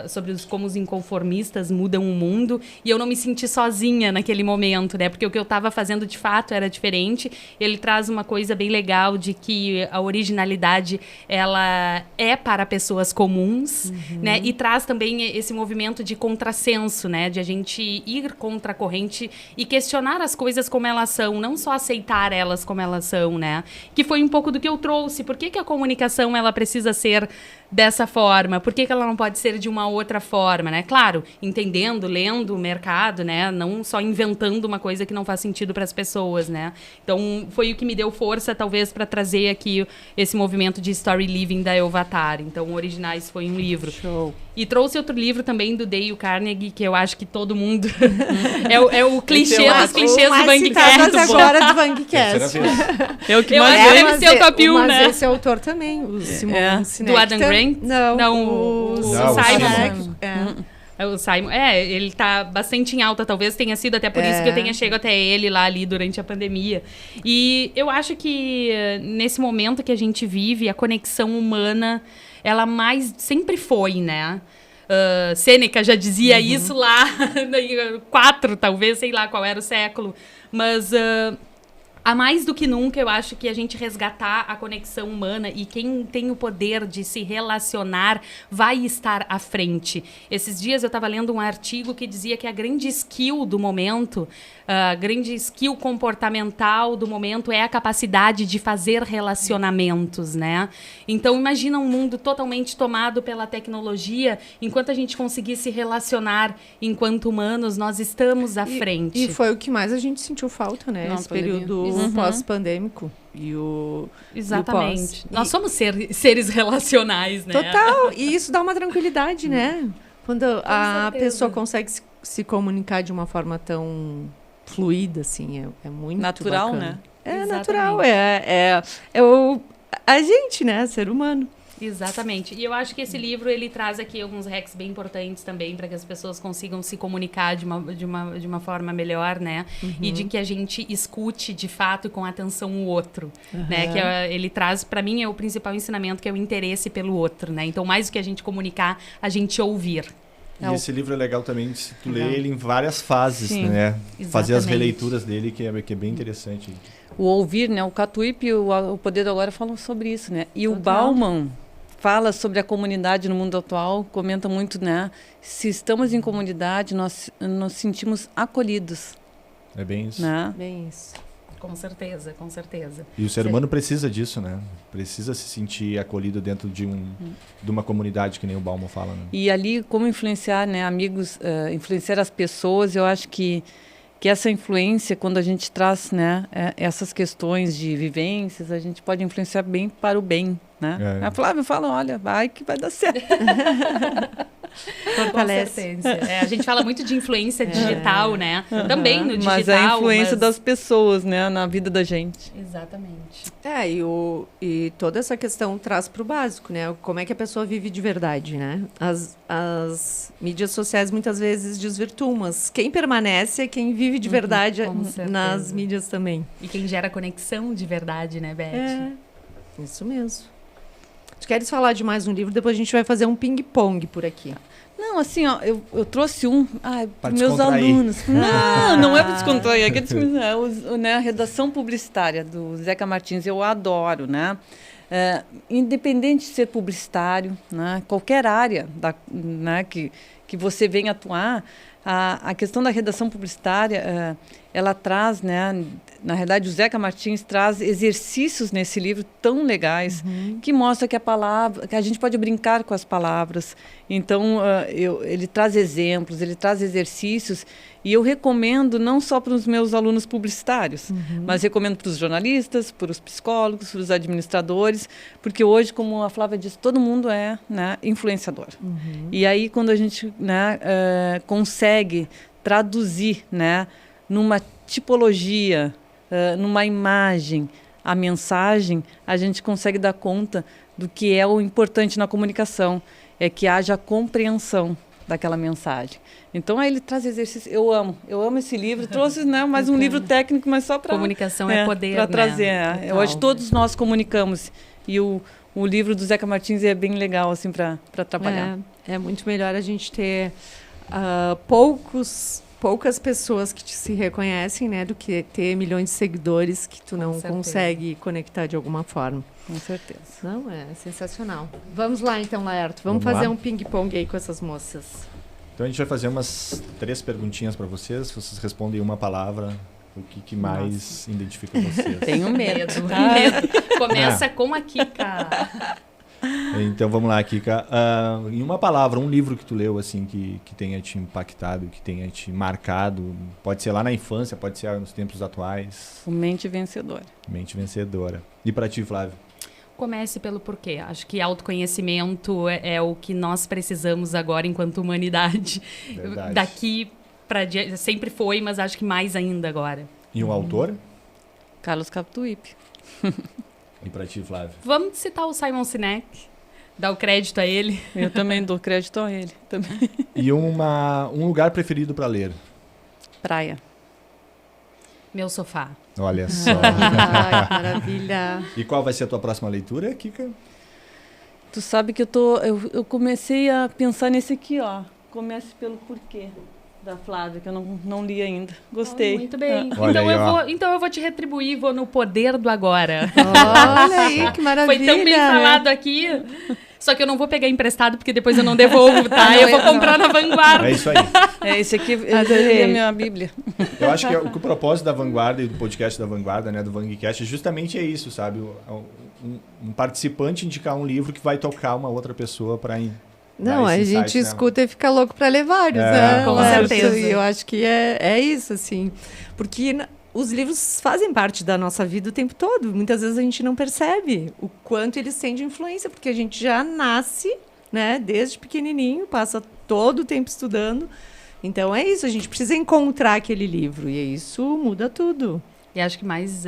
S3: sobre como os inconformistas mudam o mundo. E eu não me senti sozinha naquele momento, né? Porque o que eu estava fazendo de fato era diferente. Ele traz uma coisa bem legal de que a originalidade, ela é para pessoas comuns, né? E traz também esse movimento de contrassenso, né? De a gente ir contra a corrente e questionar as coisas como elas são, não só aceitar elas como elas são, né? Que foi um pouco do que eu trouxe. Por que a comunicação, ela precisa ser dessa forma? Por que ela não pode ser de uma outra forma, né? Claro, entendendo, lendo o mercado, né? Não só inventando uma coisa que não faz sentido para as pessoas, né? Então, foi o que me deu força, talvez, para trazer aqui esse movimento de story living da Elvatar. Então, Originais foi um livro.
S1: Show.
S3: E trouxe outro livro também do Dale Carnegie, que eu acho que todo mundo... é o clichê dos clichês do Bankcast.
S1: Agora do Bankcast.
S4: É o que
S3: mais deve ser o top 1, né?
S1: Mas esse autor também, o Simon Sinek.
S3: Do Adam Grant?
S1: Não,
S3: o
S1: Simon.
S3: O Simon, ele tá bastante em alta, talvez tenha sido até por isso que eu tenha chegado até ele lá ali durante a pandemia. E eu acho que nesse momento que a gente vive, a conexão humana, ela sempre foi, né? Sêneca já dizia isso lá, 4, talvez, sei lá qual era o século. Mas... há mais do que nunca, eu acho que a gente resgatar a conexão humana e quem tem o poder de se relacionar vai estar à frente. Esses dias eu estava lendo um artigo que dizia que a grande skill do momento, a grande skill comportamental do momento é a capacidade de fazer relacionamentos, né? Então, imagina um mundo totalmente tomado pela tecnologia, enquanto a gente conseguir se relacionar enquanto humanos, nós estamos à frente.
S1: E foi o que mais a gente sentiu falta, né? Esse período pós-pandêmico.
S3: Exatamente. Nós somos seres relacionais, né?
S1: Total. E isso dá uma tranquilidade, né? Quando a pessoa consegue se comunicar de uma forma tão fluida, assim, é muito
S4: natural,
S1: bacana.
S4: né?
S1: É
S3: Exatamente.
S1: natural. A gente, né? Ser humano.
S3: Exatamente. E eu acho que esse livro, ele traz aqui alguns hacks bem importantes também para que as pessoas consigam se comunicar de uma forma melhor, né? E de que a gente escute, de fato, com atenção o outro, né? Que ele traz, para mim, é o principal ensinamento, que é o interesse pelo outro, né? Então, mais do que a gente comunicar, a gente ouvir.
S2: E esse livro é legal também, se tu lê ele em várias fases,
S4: Sim,
S2: né? Fazer as
S3: exatamente.
S2: releituras dele, que é bem interessante.
S4: O ouvir, né? O Catuípe e o Poder do Agora falam sobre isso, né? E o
S1: Total.
S4: Bauman fala sobre a comunidade no mundo atual, comenta muito, né? Se estamos em comunidade, nós nos sentimos acolhidos,
S2: É bem isso.
S4: né?
S1: Bem isso.
S3: Com certeza, com certeza.
S2: E o ser humano precisa disso, né? Precisa se sentir acolhido dentro de uma comunidade, que nem o Bauman fala, né?
S4: E ali, como influenciar, né, amigos, influenciar as pessoas, eu acho que essa influência, quando a gente traz, né, essas questões de vivências, a gente pode influenciar bem para o bem, né?
S2: É.
S4: A Flávia fala, olha, vai que vai dar certo.
S1: Fortalece.
S3: Com certeza. A gente fala muito de influência digital, né? Também no digital.
S4: Mas a influência das pessoas, né, na vida da gente.
S3: Exatamente.
S1: E toda essa questão traz para o básico, né? Como é que a pessoa vive de verdade, né? As mídias sociais muitas vezes desvirtuam, mas quem permanece é quem vive de verdade
S3: com certeza.
S1: nas mídias também.
S3: E quem gera conexão de verdade, né, Beth?
S1: É, isso mesmo. Tu queres falar de mais um livro? Depois a gente vai fazer um ping-pong por aqui.
S4: Não, assim, ó, eu trouxe para
S2: Pra
S4: meus
S2: descontrair.
S4: alunos. Não é para descontrair. Né, a redação publicitária do Zeca Martins, eu adoro, né? Independente de ser publicitário, né, qualquer área né, que você venha atuar, a questão da redação publicitária, ela traz, né, na realidade, o Zeca Martins traz exercícios nesse livro tão legais que mostra que que a gente pode brincar com as palavras. Então, ele traz exemplos, ele traz exercícios e eu recomendo não só para os meus alunos publicitários, mas recomendo para os jornalistas, para os psicólogos, para os administradores, porque hoje, como a Flávia disse, todo mundo é, né, influenciador. E aí, quando a gente, né, consegue traduzir, né, numa tipologia, numa imagem, a mensagem, a gente consegue dar conta do que é o importante na comunicação, é que haja compreensão daquela mensagem. Então, aí ele traz exercício. Eu amo esse livro. Trouxe, né, mais um livro técnico, mas só para...
S3: Comunicação é poder,
S4: para
S3: né?
S4: trazer. Hoje todos nós comunicamos. E o livro do Zeca Martins é bem legal, assim, para trabalhar.
S1: É muito melhor a gente ter poucas pessoas que se reconhecem, né, do que ter milhões de seguidores que tu não consegue conectar de alguma forma.
S4: Com certeza.
S1: Não, é sensacional. Vamos lá, então, Laerto. Vamos fazer um ping-pong aí com essas moças.
S2: Então a gente vai fazer umas 3 perguntinhas para vocês. Vocês respondem uma palavra, o que mais identifica vocês.
S4: Tenho medo.
S3: Medo. Começa com a Kika.
S2: Então vamos lá, Kika. Em uma palavra, um livro que tu leu assim que tenha te impactado, que tenha te marcado, pode ser lá na infância, pode ser nos tempos atuais.
S4: O Mente Vencedora.
S2: Mente Vencedora. E para ti, Flávio?
S3: Comece pelo porquê. Acho que autoconhecimento é o que nós precisamos agora enquanto humanidade.
S2: Verdade.
S3: Daqui para diante, sempre foi, mas acho que mais ainda agora.
S2: E um autor?
S4: Carlos Catuípe.
S2: E para ti, Flávio?
S3: Vamos citar o Simon Sinek, dar o crédito a ele.
S4: Eu também dou crédito a ele. Também.
S2: E um lugar preferido para ler?
S4: Praia.
S3: Meu sofá.
S2: Olha só.
S1: Ai, que maravilha.
S2: E qual vai ser a tua próxima leitura, Kika?
S4: Tu sabe que eu comecei a pensar nesse aqui, ó. Comece pelo porquê da Flávia, que eu não li ainda. Gostei.
S3: Muito bem.
S2: Olha aí,
S3: Então eu vou te retribuir, vou no poder do agora.
S1: Olha aí, que maravilha.
S3: Foi tão bem falado aqui. Só que eu não vou pegar emprestado, porque depois eu não devolvo, tá? Eu vou comprar na Vanguarda.
S2: É isso aí.
S4: Esse aqui é a minha Bíblia.
S2: Eu acho que o propósito da Vanguarda e do podcast da Vanguarda, né, do Vangcast, justamente é isso, sabe? Um participante indicar um livro que vai tocar uma outra pessoa para
S1: Não, a gente escuta e fica louco para ler vários, né?
S3: Com certeza.
S1: E eu acho que é isso, assim. Porque os livros fazem parte da nossa vida o tempo todo. Muitas vezes a gente não percebe o quanto eles têm de influência, porque a gente já nasce, né, desde pequenininho, passa todo o tempo estudando. Então é isso, a gente precisa encontrar aquele livro. E isso muda tudo.
S3: E acho que mais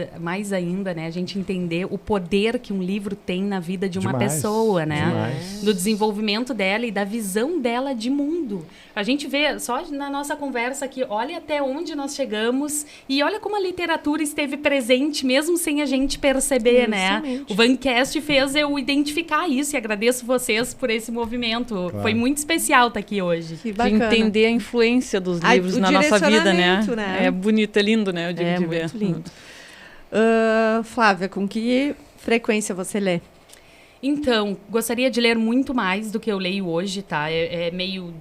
S3: ainda, né, a gente entender o poder que um livro tem na vida de uma pessoa, né?
S2: Demais.
S3: Do desenvolvimento dela e da visão dela de mundo. A gente vê, só na nossa conversa aqui, olha até onde nós chegamos e olha como a literatura esteve presente, mesmo sem a gente perceber, né? O Vancast fez eu identificar isso e agradeço vocês por esse movimento.
S2: Claro.
S3: Foi muito especial estar aqui hoje.
S1: Que
S4: De
S1: bacana.
S4: entender a influência dos livros na nossa vida, né?
S1: direcionamento, né?
S4: É bonito, é lindo, né? Eu digo de ver.
S1: Muito lindo. Flávia, com que frequência você lê?
S3: Então, gostaria de ler muito mais do que eu leio hoje, tá? É meio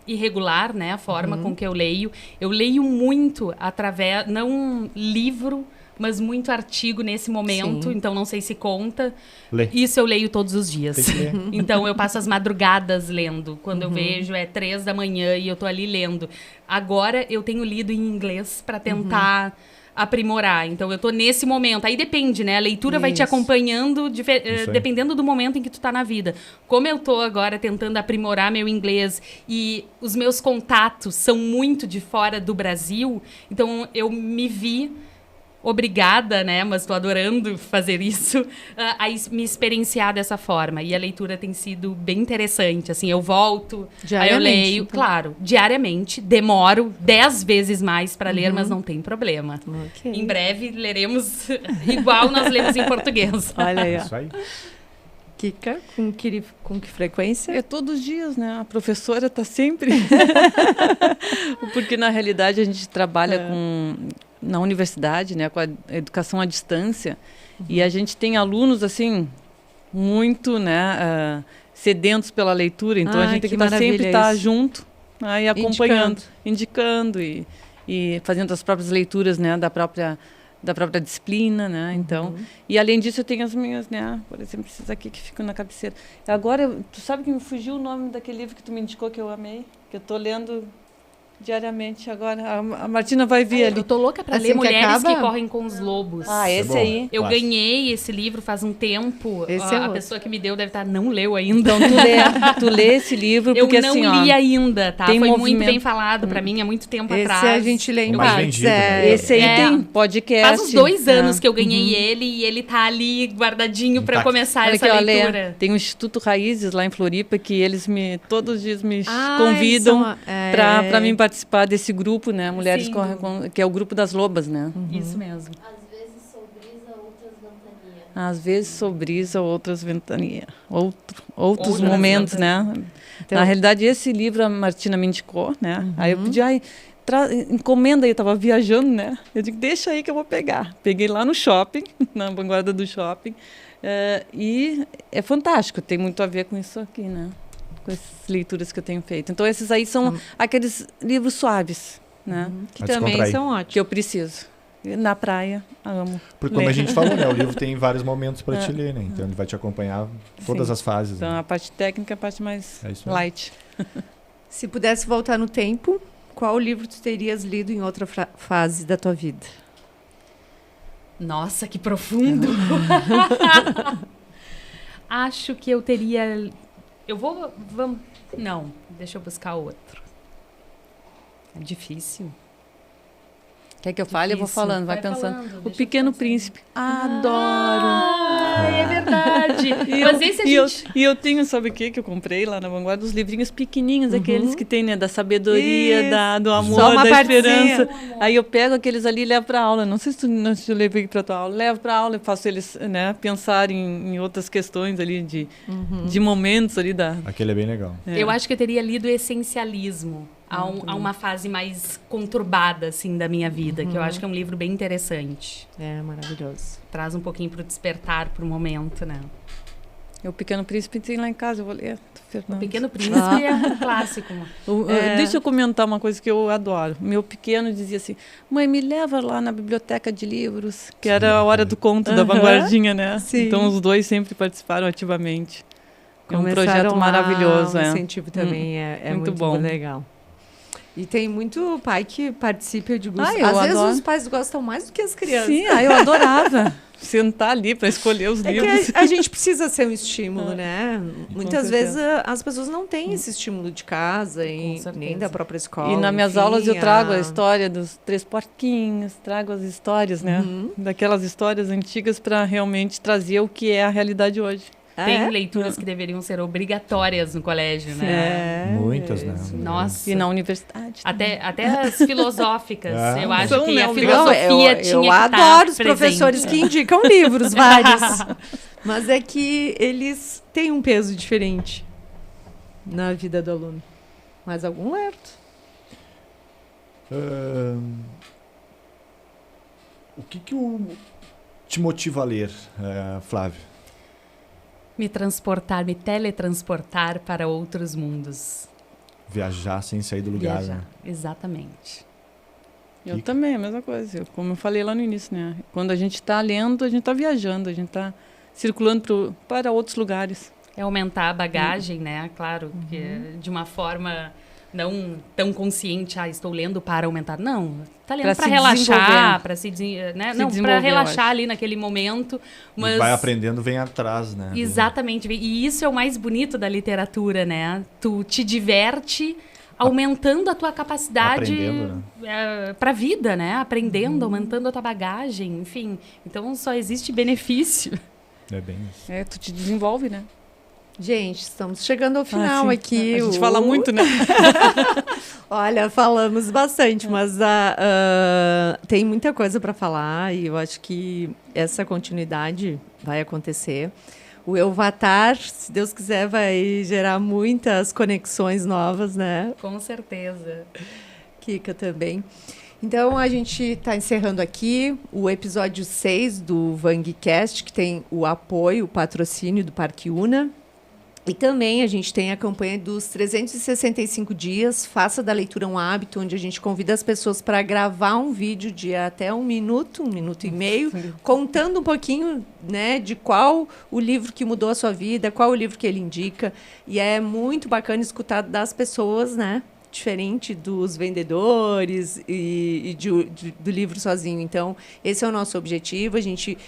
S3: irregular, né? A forma com que eu leio. Eu leio muito através, não livro, mas muito artigo nesse momento.
S1: Sim.
S3: Então, não sei se conta.
S2: Lê.
S3: Isso eu leio todos os dias.
S2: Tem que ler.
S3: Então, eu passo as madrugadas lendo. Quando eu vejo, é 3 da manhã e eu tô ali lendo. Agora, eu tenho lido em inglês para tentar aprimorar. Então, eu tô nesse momento. Aí depende, né? A leitura vai te
S1: Isso.
S3: acompanhando,
S2: aí.
S3: dependendo do momento em que tu tá na vida. Como eu tô agora tentando aprimorar meu inglês e os meus contatos são muito de fora do Brasil, então eu me vi obrigada, né? Mas tô adorando fazer isso, a me experienciar dessa forma. E a leitura tem sido bem interessante. Assim, eu volto, aí eu
S1: Diariamente,
S3: leio.
S1: então.
S3: Claro, diariamente. Demoro 10 vezes mais para ler, mas não tem problema.
S1: Ok.
S3: Em breve leremos igual nós lemos em português.
S1: Olha aí, ó.
S2: Isso aí.
S1: Kika, com que frequência?
S4: É todos os dias, né? A professora está sempre... Porque, na realidade, a gente trabalha na universidade, né? Com a educação à distância. E a gente tem alunos, assim, muito, né? Sedentos pela leitura. Então, a gente tem que sempre estar junto, aí, acompanhando, indicando e fazendo as próprias leituras, né? Da própria disciplina, né? Então, e além disso eu tenho as minhas, né? Por exemplo, esses aqui que ficam na cabeceira. Agora, tu sabe que me fugiu o nome daquele livro que tu me indicou que eu amei, que eu tô lendo diariamente agora. A Martina vai ver ali.
S3: Eu tô louca pra
S1: Assim
S3: ler
S1: que
S3: Mulheres
S1: acaba?
S3: que Correm com os Lobos.
S4: Ah, esse
S2: bom.
S4: aí.
S3: Eu
S2: Clássico.
S3: ganhei esse livro faz um tempo.
S1: Esse é
S3: A
S1: outro.
S3: pessoa que me deu deve estar não leu ainda.
S4: Então tu lê esse livro
S3: Eu
S4: porque
S3: não
S4: assim, ó,
S3: li ainda, tá?
S4: tem
S3: Foi muito
S4: movimento.
S3: bem falado pra mim há muito tempo
S1: Esse
S3: atrás.
S1: a gente lê em
S2: O mais
S1: partes.
S2: vendido, né?
S4: esse aí
S3: É.
S4: tem podcast.
S3: Faz uns 2 anos
S1: É.
S3: que eu ganhei ele e ele tá ali guardadinho pra eu
S2: Intacto.
S3: começar
S4: Olha
S3: essa
S4: aqui, ó,
S3: leitura.
S4: Lê, tem o Instituto Raízes lá em Floripa que eles todos os dias me
S1: Ah,
S4: convidam
S1: eles são,
S4: para mim participar desse grupo, né? Mulheres
S3: Sim.
S4: que é o grupo das lobas, né?
S3: Isso mesmo.
S5: Às vezes sou brisa, outras ventania.
S4: Às vezes sou brisa, outras ventania. Outros
S3: Outras
S4: momentos,
S3: ventania.
S4: né?
S1: Então-
S4: Na realidade, esse livro a Martina me indicou, né? Aí eu pedi, encomenda aí, eu tava viajando, né? Eu digo, deixa aí que eu vou pegar. Peguei lá no shopping, na vanguarda do shopping, e é fantástico, tem muito a ver com isso aqui, né? Com essas leituras que eu tenho feito. Então, esses aí são aqueles livros suaves, né?
S1: Que
S2: Pra
S1: também
S2: descontrair.
S1: são
S4: Que
S1: ótimos.
S4: eu preciso. E na praia, amo.
S2: Porque como
S4: ler.
S2: a gente falou, né? O livro tem vários momentos para te ler, né? Então ele vai te acompanhar todas
S4: Sim.
S2: as fases.
S4: Então,
S2: né?
S4: a parte técnica é a parte mais
S2: É isso aí.
S4: light.
S1: Se pudesse voltar no tempo, qual livro tu terias lido em outra fase da tua vida?
S3: Nossa, que profundo! Acho que eu teria... Vamos... Não, deixa eu buscar outro. É difícil.
S4: Quer que eu fale? Eu vou
S3: Difícil.
S4: falando, vai
S3: Vai
S4: pensando.
S3: falando,
S4: O
S3: deixa eu
S4: Pequeno
S3: pensar.
S4: Príncipe. Adoro!
S3: É verdade. Mas esse a gente...
S4: E eu tenho, sabe o que eu comprei lá na Vanguarda? Os livrinhos pequenininhos, aqueles que tem, né? Da sabedoria,
S1: Isso.
S4: do amor,
S1: Só uma
S4: da
S1: partezinha.
S4: esperança. Aí eu pego aqueles ali e levo para aula. Não sei se tu levei para tua aula. Levo para aula e faço eles, né? Pensar em outras questões ali de momentos ali da...
S2: Aquele é bem legal.
S3: Eu acho que eu teria lido Essencialismo. Há uma fase mais conturbada, assim, da minha vida, que eu acho que é um livro bem interessante.
S1: É maravilhoso.
S3: Traz um pouquinho pro despertar, pro momento, né?
S4: O Pequeno Príncipe tem lá em casa, eu vou ler.
S3: O Pequeno Príncipe é um clássico.
S4: Deixa eu comentar uma coisa que eu adoro. Meu pequeno dizia assim, mãe, me leva lá na biblioteca de livros, que era a hora do conto da Vanguardinha, né?
S1: Sim.
S4: Então os dois sempre participaram ativamente. É um
S1: Começaram
S4: projeto
S1: lá,
S4: maravilhoso.
S1: O
S4: é.
S1: incentivo também é
S4: muito
S1: muito
S4: bom.
S1: legal. E tem muito pai que participa, eu digo,
S4: Ah, eu
S1: às vezes
S4: adoro.
S1: os pais gostam mais do que as crianças.
S4: Sim, eu adorava. sentar ali para escolher os
S1: É
S4: livros.
S1: que a gente precisa ser um estímulo, né? Muitas vezes
S4: certeza.
S1: as pessoas não têm esse estímulo de casa e
S3: certeza.
S1: nem da própria escola.
S4: E nas minhas
S1: enfim,
S4: aulas eu trago a história dos 3 porquinhos, trago as histórias, né?
S1: Uhum.
S4: Daquelas histórias antigas para realmente trazer o que é a realidade hoje.
S3: Tem leituras que deveriam ser obrigatórias no colégio, né?
S2: Muitas, né?
S3: Nossa.
S4: E na universidade.
S3: Até as filosóficas.
S2: Ah,
S3: eu acho
S4: são,
S3: que
S4: né,
S3: a
S4: obrigatórias.
S3: filosofia
S1: eu
S3: tinha que
S1: adoro os
S3: estar
S1: professores que
S3: presente.
S1: indicam livros, vários. Mas é que eles têm um peso diferente na vida do aluno. Mais algum, Lerto?
S2: O que te motiva a ler, Flávio?
S3: Me teletransportar para outros mundos.
S2: Viajar sem sair do lugar,
S3: Viajar.
S2: né?
S3: Exatamente.
S4: Eu
S2: E-
S4: também, a mesma coisa. Como eu falei lá no início, né? Quando a gente está lendo, a gente está viajando, a gente está circulando para outros lugares.
S3: É aumentar a bagagem, né? Claro, que de uma forma não tão consciente, estou lendo para aumentar. Não, tá lendo
S4: Pra
S3: para
S4: se
S3: relaxar,
S4: desenvolver.
S3: para né?
S4: Se
S3: Não, para
S4: desenvolver, eu
S3: relaxar
S4: acho.
S3: ali naquele momento. Mas
S2: E vai aprendendo, vem atrás, né?
S3: exatamente. E isso é o mais bonito da literatura, né? Tu te diverte aumentando a tua capacidade
S2: Aprendendo,
S3: para a vida, né? Aprendendo, aumentando a tua bagagem, enfim. Então só existe benefício.
S2: É bem isso.
S4: É, tu te desenvolve, né?
S1: Gente, estamos chegando ao final
S4: sim.
S1: aqui.
S4: A gente fala muito, né?
S1: Olha, falamos bastante, mas tem muita coisa para falar e eu acho que essa continuidade vai acontecer. O Elvatar, se Deus quiser, vai gerar muitas conexões novas, né?
S3: Com certeza.
S1: Kika também. Então, a gente está encerrando aqui o episódio 6 do VangCast, que tem o apoio, o patrocínio do Parque Una. E também a gente tem a campanha dos 365 dias, faça da leitura um hábito, onde a gente convida as pessoas para gravar um vídeo de até 1 minuto e meio, contando um pouquinho, né, de qual o livro que mudou a sua vida, qual o livro que ele indica. E é muito bacana escutar das pessoas, né? Diferente dos vendedores e do livro sozinho. Então, esse é o nosso objetivo. A gente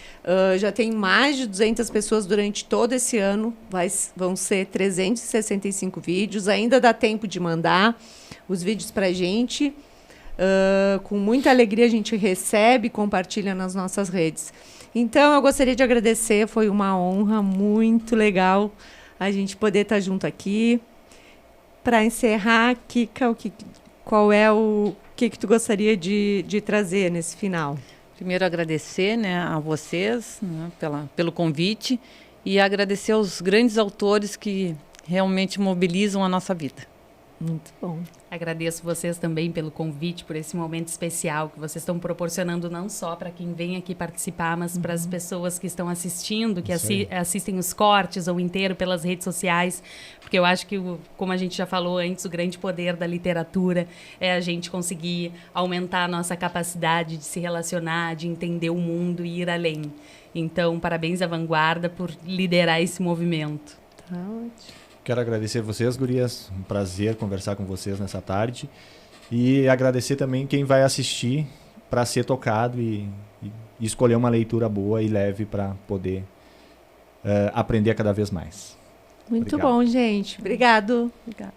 S1: já tem mais de 200 pessoas durante todo esse ano. Vão ser 365 vídeos. Ainda dá tempo de mandar os vídeos para a gente. Com muita alegria, a gente recebe e compartilha nas nossas redes. Então, eu gostaria de agradecer. Foi uma honra muito legal a gente poder estar junto aqui. Para encerrar, Kika, qual é o que tu gostaria de trazer nesse final?
S4: Primeiro agradecer, né, a vocês, né, pelo convite e agradecer aos grandes autores que realmente mobilizam a nossa vida.
S1: Muito bom.
S3: Agradeço vocês também pelo convite, por esse momento especial que vocês estão proporcionando não só para quem vem aqui participar, mas para as pessoas que estão assistindo, que assistem os cortes ou inteiro pelas redes sociais, porque eu acho que, como a gente já falou antes, o grande poder da literatura é a gente conseguir aumentar a nossa capacidade de se relacionar, de entender o mundo e ir além. Então, parabéns à Vanguarda por liderar esse movimento.
S1: Tá ótimo.
S2: Quero agradecer vocês, gurias. Um prazer conversar com vocês nessa tarde. E agradecer também quem vai assistir para ser tocado e escolher uma leitura boa e leve para poder aprender cada vez mais.
S1: Muito
S2: Obrigado.
S1: bom, gente. Obrigado.
S4: Obrigada.